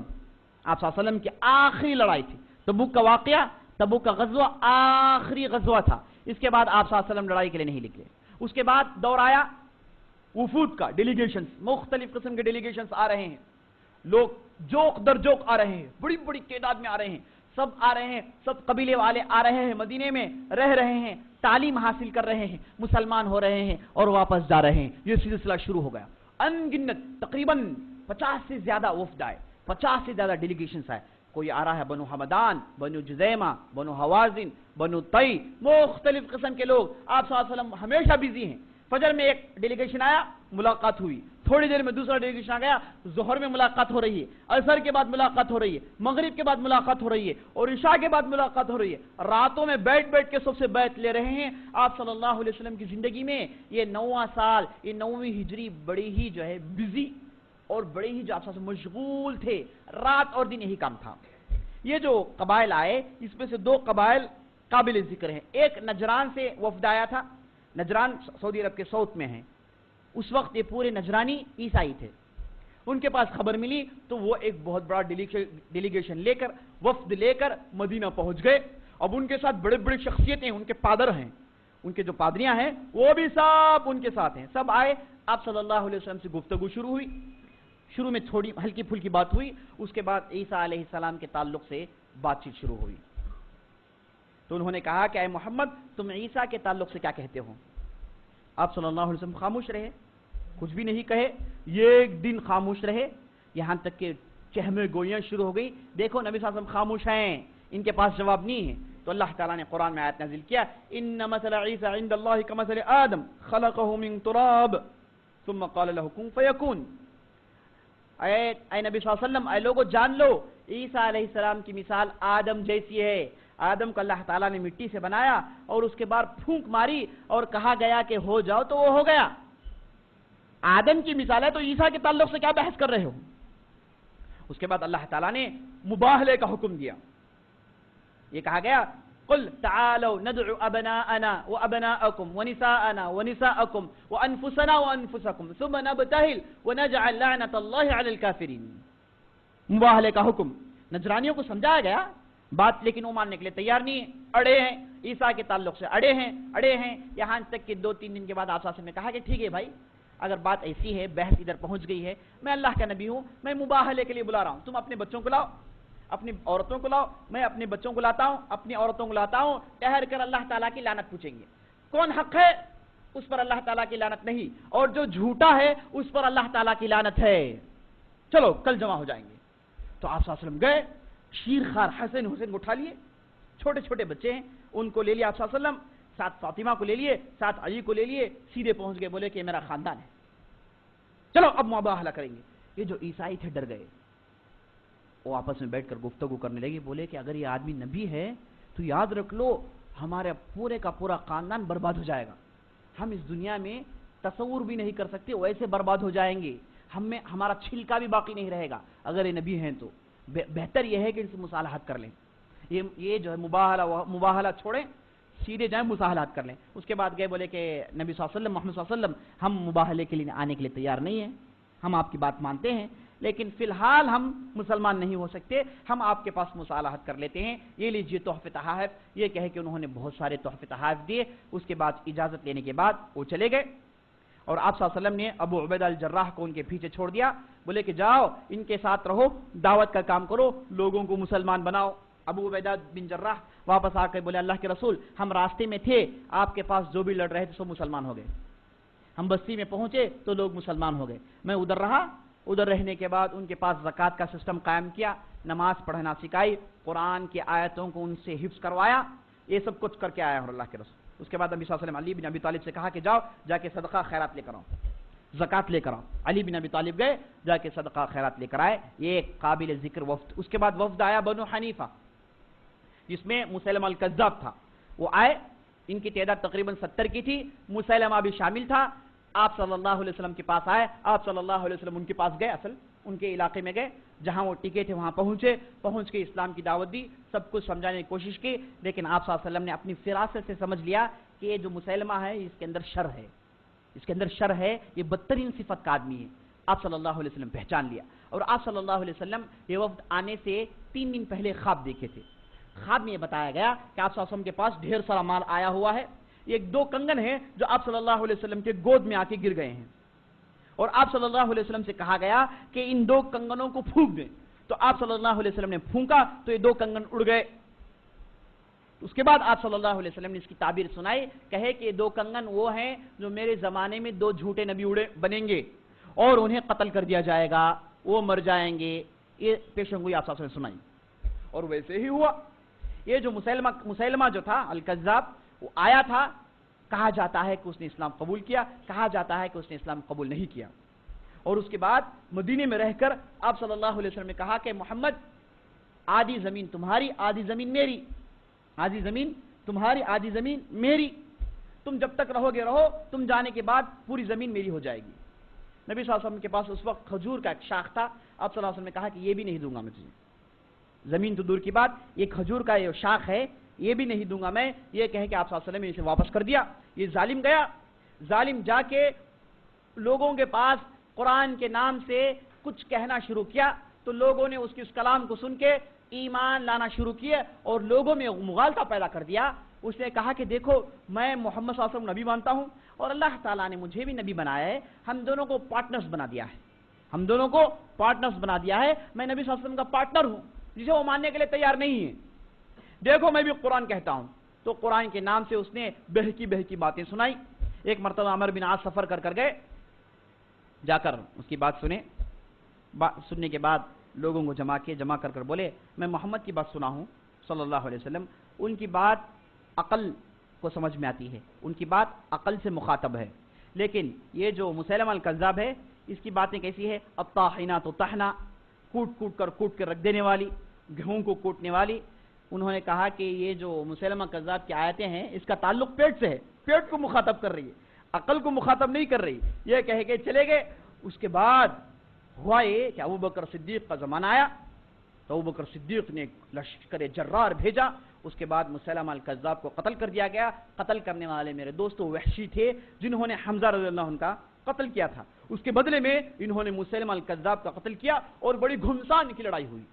آپ صلی اللہ علیہ وسلم کی آخری لڑائی تھی تبوک کا واقعہ، تبوک کا غزوہ آخری غزوہ تھا. اس کے بعد آپ صلی اللہ علیہ وسلم لڑائی کے لیے نہیں نکلے. اس کے بعد دور آیا وفود کا، ڈیلیگیشنز، مختلف قسم کے ڈیلیگیشنز آ رہے ہیں. لوگ جوک در جوک آ رہے ہیں، بڑی بڑی تعداد میں آ رہے ہیں. سب آ رہے ہیں، سب قبیلے والے آ رہے ہیں، مدینے میں رہ رہے ہیں، تعلیم حاصل کر رہے ہیں، مسلمان ہو رہے ہیں اور واپس جا رہے ہیں. یہ سلسلہ شروع ہو گیا. ان گنت تقریباً 50 سے زیادہ وفد آئے، 50 سے زیادہ ڈیلیگیشنز آئے. کوئی آ رہا ہے بنو حمدان، بنو جزیمہ، بنو حوازن، بنو طی، مختلف قسم کے لوگ. آپ صلی اللہ علیہ وسلم ہمیشہ بزی ہیں. فجر میں ایک ڈیلیگیشن آیا، ملاقات ہوئی. تھوڑی دیر میں دوسرا ڈیلیگیشن آ گیا، ظہر میں ملاقات ہو رہی ہے، عصر کے بعد ملاقات ہو رہی ہے، مغرب کے بعد ملاقات ہو رہی ہے اور عشاء کے بعد ملاقات ہو رہی ہے. راتوں میں بیٹھ بیٹھ کے سب سے بیعت لے رہے ہیں. آپ صلی اللہ علیہ وسلم کی زندگی میں یہ 9واں سال، یہ 9ویں ہجری بڑی ہی جو ہے بزی اور بڑے ہی جو آپ سے مشغول تھے. رات اور دن یہی کام تھا. یہ جو قبائل آئے اس میں سے 2 قبائل قابل ذکر ہیں. ایک نجران سے وفد آیا تھا. نجران سعودی عرب کے ساؤتھ میں ہیں. اس وقت یہ پورے نجرانی عیسائی تھے. ان کے پاس خبر ملی تو وہ ایک بہت بڑا ڈیلیگیشن لے کر، وفد لے کر مدینہ پہنچ گئے. اب ان کے ساتھ بڑے بڑے شخصیتیں، ان کے پادر ہیں، ان کے جو پادریاں ہیں وہ بھی سب ان کے ساتھ ہیں. سب آئے. آپ صلی اللہ علیہ وسلم سے گفتگو شروع ہوئی. شروع میں تھوڑی ہلکی پھلکی بات ہوئی. اس کے بعد عیسیٰ علیہ السلام کے تعلق سے بات چیت شروع ہوئی. تو انہوں نے کہا کہ اے محمد، تم عیسیٰ کے تعلق سے کیا کہتے ہو؟ آپ صلی اللہ علیہ وسلم خاموش رہے، کچھ بھی نہیں کہے. ایک دن خاموش رہے، یہاں تک کہ چہمے گوئیاں شروع ہو گئی. دیکھو نبی صلی اللہ علیہ وسلم خاموش ہیں، ان کے پاس جواب نہیں ہے. تو اللہ تعالیٰ نے قرآن میں آیت نازل کیا، ان مثل عیسیٰ عند اللہ کمثل آدم خلقہ من تراب ثم قال له کن فیکون. اے نبی صلی اللہ علیہ وسلم، اے لوگوں جان لو، عیسیٰ علیہ السلام کی مثال آدم جیسی ہے. آدم کو اللہ تعالیٰ نے مٹی سے بنایا اور اس کے بعد پھونک ماری اور کہا گیا کہ ہو جاؤ تو وہ ہو گیا. آدم کی مثال ہے تو عیسیٰ کے تعلق سے کیا بحث کر رہے ہو؟ اس کے بعد اللہ تعالیٰ نے مباہلے کا حکم دیا. یہ کہا گیا قل تعالوا ندعو ابناءنا وابناءكم ونساءنا ونساءكم وانفسنا وانفسكم ثم نبتهل ونجعل لعنة الله على الكافرين. مباہلے کا حکم نجرانیوں کو سمجھایا گیا بات، لیکن وہ ماننے کے لیے تیار نہیں ہیں، اڑے ہیں. عیسیٰ کے تعلق سے اڑے ہیں. یہاں تک کہ 2-3 دن کے بعد آپ نے کہا کہ ٹھیک ہے بھائی، اگر بات ایسی ہے، بحث ادھر پہنچ گئی ہے، میں اللہ کا نبی ہوں، میں مباہلے کے لیے بلا رہا ہوں. تم اپنے بچوں کو لاؤ، اپنی عورتوں کو لاؤ، میں اپنے بچوں کو لاتا ہوں، اپنی عورتوں کو لاتا ہوں. ٹہر کر اللہ تعالیٰ کی لعنت پوچھیں گے. کون حق ہے اس پر اللہ تعالیٰ کی لعنت نہیں، اور جو جھوٹا ہے اس پر اللہ تعالیٰ کی لعنت ہے. چلو کل جمع ہو جائیں گے. تو آپ صلی اللہ علیہ وسلم گئے، شیر خار حسن حسین کو اٹھا لیے، چھوٹے چھوٹے بچے ہیں ان کو لے لیا آپ صلی اللہ علیہ وسلم، ساتھ فاطمہ کو لے لیے، ساتھ علی کو لے لیے، سیدھے پہنچ گئے. بولے کہ میرا خاندان ہے، چلو اب مباہلہ کریں گے. یہ جو عیسائی تھے ڈر گئے، وہ آپس میں بیٹھ کر گفتگو کرنے لگے. بولے کہ اگر یہ آدمی نبی ہے تو یاد رکھ لو ہمارے پورے کا پورا خاندان برباد ہو جائے گا. ہم اس دنیا میں تصور بھی نہیں کر سکتے، ویسے برباد ہو جائیں گے. ہمارا چھلکا بھی باقی نہیں رہے گا اگر یہ نبی ہیں. تو بہتر یہ ہے کہ ان سے مصالحت کر لیں. یہ جو ہے مباہلہ چھوڑیں، سیدھے جائیں مصالحت کر لیں. اس کے بعد گئے، بولے کہ نبی صلی اللہ علیہ وسلم، محمد صلی اللہ علیہ وسلم، ہم مباہلے کے لیے آنے کے لیے تیار نہیں ہیں، ہم آپ کی بات مانتے ہیں لیکن فی الحال ہم مسلمان نہیں ہو سکتے، ہم آپ کے پاس مصالحت کر لیتے ہیں. یہ لیجیے تحفے تحائف. یہ کہے کہ انہوں نے بہت سارے تحفے تحائف دیے. اس کے بعد اجازت لینے کے بعد وہ چلے گئے اور آپ صلی اللہ علیہ وسلم نے ابو عبیدہ الجراح کو ان کے پیچھے چھوڑ دیا. بولے کہ جاؤ ان کے ساتھ رہو، دعوت کا کام کرو، لوگوں کو مسلمان بناؤ. ابو عبیدہ بن جراح واپس آ کے بولے اللہ کے رسول، ہم راستے میں تھے، آپ کے پاس جو بھی لڑ رہے تھے سب مسلمان ہو گئے. ہم بستی میں پہنچے تو لوگ مسلمان ہو گئے. میں ادھر رہا، ادھر رہنے کے بعد ان کے پاس زکوٰۃ کا سسٹم قائم کیا، نماز پڑھنا سکھائی، قرآن کی آیتوں کو ان سے حفظ کروایا. یہ سب کچھ کر کے آیا ہوں اللہ کے رسول. اس کے بعد نبی صلی اللہ علیہ وسلم علی بن ابی طالب سے کہا کہ جاؤ جا کے صدقہ خیرات لے کر آؤ، زکوٰۃ لے کر آؤ. علی بن ابی طالب گئے، جا کے صدقہ خیرات لے کر آئے. یہ ایک قابل ذکر وفد. اس کے بعد وفد آیا بنو حنیفہ، جس میں مسلمہ الکذاب تھا. وہ آئے, ان کی تعداد تقریباً 70 کی تھی, مسیلمہ بھی شامل تھا. آپ صلی اللہ علیہ وسلم کے پاس آئے, آپ صلی اللہ علیہ وسلم ان کے پاس گئے, اصل ان کے علاقے میں گئے, جہاں وہ ٹکے تھے وہاں پہنچ کے اسلام کی دعوت دی, سب کچھ سمجھانے کی کوشش کی, لیکن آپ صلی اللہ علیہ وسلم نے اپنی فراست سے سمجھ لیا کہ یہ جو مسیلمہ ہے اس کے اندر شر ہے, اس کے اندر شر ہے, یہ بدترین صفت کا آدمی ہے. آپ صلی اللہ علیہ وسلم پہچان لیا, اور آپ صلی اللہ علیہ وسلم یہ وفد آنے سے 3 دن پہلے خواب دیکھے تھے. خواب میں یہ بتایا گیا کہ آپ صلی اللہ علیہ وسلم کے پاس ڈھیر سارا مال آیا ہوا ہے, ایک 2 کنگن ہیں جو آپ صلی اللہ علیہ وسلم کے گود میں آ کے گر گئے ہیں, اور آپ صلی اللہ علیہ وسلم سے کہا گیا کہ ان 2 کنگنوں کو پھونک دیں. تو آپ صلی اللہ علیہ وسلم نے پھونکا تو یہ 2 کنگن اڑ گئے. اس کے بعد آپ صلی اللہ علیہ وسلم نے اس کی تعبیر سنائی, کہے کہ یہ 2 کنگن وہ ہیں جو میرے زمانے میں 2 جھوٹے نبی بنیں گے اور انہیں قتل کر دیا جائے گا, وہ مر جائیں گے. یہ پیشن گوئی آپ صلی اللہ علیہ وسلم نے سنائی, اور ویسے ہی ہوا. یہ جو مسیلمہ جو تھا الکذاب, وہ آیا تھا, کہا جاتا ہے کہ اس نے اسلام قبول کیا, کہا جاتا ہے کہ اس نے اسلام قبول نہیں کیا. اور اس کے بعد مدینے میں رہ کر آپ صلی اللہ علیہ وسلم نے کہا کہ محمد, آدھی زمین تمہاری, آدھی زمین میری, آدھی زمین تمہاری, آدھی زمین میری, تم جب تک رہو گے رہو, تم جانے کے بعد پوری زمین میری ہو جائے گی. نبی صلی اللہ علیہ وسلم کے پاس اس وقت کھجور کا ایک شاخ تھا. آپ صلی اللہ علیہ وسلم نے کہا کہ یہ بھی نہیں دوں گا میں تجھے, زمین تو دور کی بات, یہ کھجور کا یہ شاخ ہے, یہ بھی نہیں دوں گا میں. یہ کہے کہ آپ صلی اللہ علیہ وسلم نے اسے واپس کر دیا. یہ ظالم گیا, ظالم جا کے لوگوں کے پاس قرآن کے نام سے کچھ کہنا شروع کیا, تو لوگوں نے اس کلام کو سن کے ایمان لانا شروع کیے اور لوگوں میں مغالطہ پیدا کر دیا. اس نے کہا کہ دیکھو میں محمد صلی اللہ علیہ وسلم نبی مانتا ہوں اور اللہ تعالیٰ نے مجھے بھی نبی بنایا ہے, ہم دونوں کو پارٹنرز بنا دیا ہے, ہم دونوں کو پارٹنرز بنا دیا ہے, میں نبی صلی اللہ علیہ وسلم کا پارٹنر ہوں جسے وہ ماننے کے لیے تیار نہیں ہے. دیکھو میں بھی قرآن کہتا ہوں. تو قرآن کے نام سے اس نے بہکی باتیں سنائی. ایک مرتبہ عمر بن عاص سفر کر گئے, جا کر اس کی بات سننے کے بعد لوگوں کو جمع کر بولے میں محمد کی بات سنا ہوں صلی اللہ علیہ وسلم, ان کی بات عقل کو سمجھ میں آتی ہے, ان کی بات عقل سے مخاطب ہے, لیکن یہ جو مسیلمہ الکذاب ہے اس کی باتیں کیسی ہے, الطاحنات طحنا, کوٹ کر رکھ دینے والی, گہوں کو کوٹنے والی. انہوں نے کہا کہ یہ جو مسیلمہ کذاب کی آیتیں ہیں اس کا تعلق پیٹ سے ہے, پیٹ کو مخاطب کر رہی ہے, عقل کو مخاطب نہیں کر رہی. یہ کہے کہ چلے گئے. اس کے بعد ہوا یہ کہ ابوبکر صدیق کا زمانہ آیا, تو ابوبکر صدیق نے لشکر جرار بھیجا. اس کے بعد مسیلمہ الکذاب کو قتل کر دیا گیا. قتل کرنے والے میرے دوستوں وحشی تھے جنہوں نے حمزہ رضی اللہ عنہ کا قتل کیا تھا. اس کے بدلے میں انہوں نے مسیلمہ الکذاب کا قتل کیا اور بڑی گھمسان کی لڑائی ہوئی,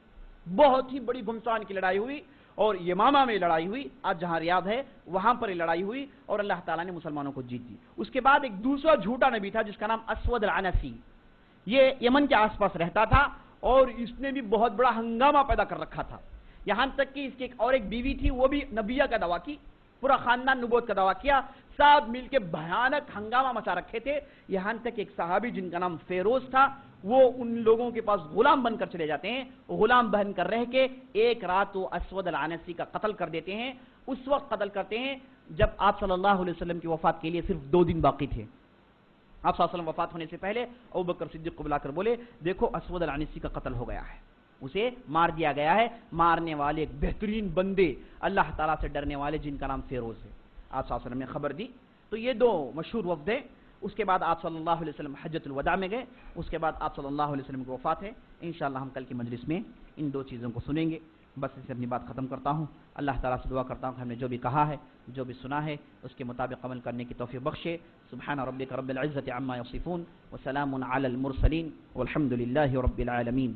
بہت ہی بڑی گھمسان کی لڑائی ہوئی, اور یمامہ میں لڑائی ہوئی, آج جہاں ریاض ہے وہاں پر لڑائی ہوئی, اور اللہ تعالیٰ نے مسلمانوں کو جیت دی. اس کے بعد ایک دوسرا جھوٹا نبی تھا جس کا نام اسود العنسی, یہ یمن کے آس پاس رہتا تھا اور اس نے بھی بہت بڑا ہنگامہ پیدا کر رکھا تھا. یہاں تک کہ اس کی اور ایک بیوی تھی, وہ بھی نبیہ کا دعویٰ کی, پورا خاندان نبوت کا دعویٰ کیا, سب مل کے بھیانک ہنگامہ مچا رکھے تھے. یہاں تک ایک صحابی جن کا نام فیروز تھا, وہ ان لوگوں کے پاس غلام بن کر چلے جاتے ہیں, غلام بن کر رہ کے ایک رات وہ اسود العنسی کا قتل کر دیتے ہیں. اس وقت قتل کرتے ہیں جب آپ صلی اللہ علیہ وسلم کی وفات کے لیے صرف 2 دن باقی تھے. آپ صلی اللہ علیہ وسلم وفات ہونے سے پہلے ابوبکر صدیق کو بلا کر بولے دیکھو اسود العنسی کا قتل ہو گیا ہے, اسے مار دیا گیا ہے. مارنے والے ایک بہترین بندے اللہ تعالیٰ سے ڈرنے والے جن کا نام فیروز ہے, آپ صلی اللہ علیہ وسلم نے خبر دی. تو یہ 2 مشہور وفد ہیں. اس کے بعد آپ صلی اللہ علیہ وسلم حجۃ الوداع میں گئے. اس کے بعد آپ صلی اللہ علیہ وسلم کی وفات ہے. انشاءاللہ ہم کل کی مجلس میں ان 2 چیزوں کو سنیں گے. بس اسے اپنی بات ختم کرتا ہوں. اللہ تعالیٰ سے دعا کرتا ہوں کہ ہم نے جو بھی کہا ہے, جو بھی سنا ہے, اس کے مطابق عمل کرنے کی توفیق بخشے. سبحان ربک رب العزت عما یصفون وسلام علی المرسلین والحمد للہ رب العالمین.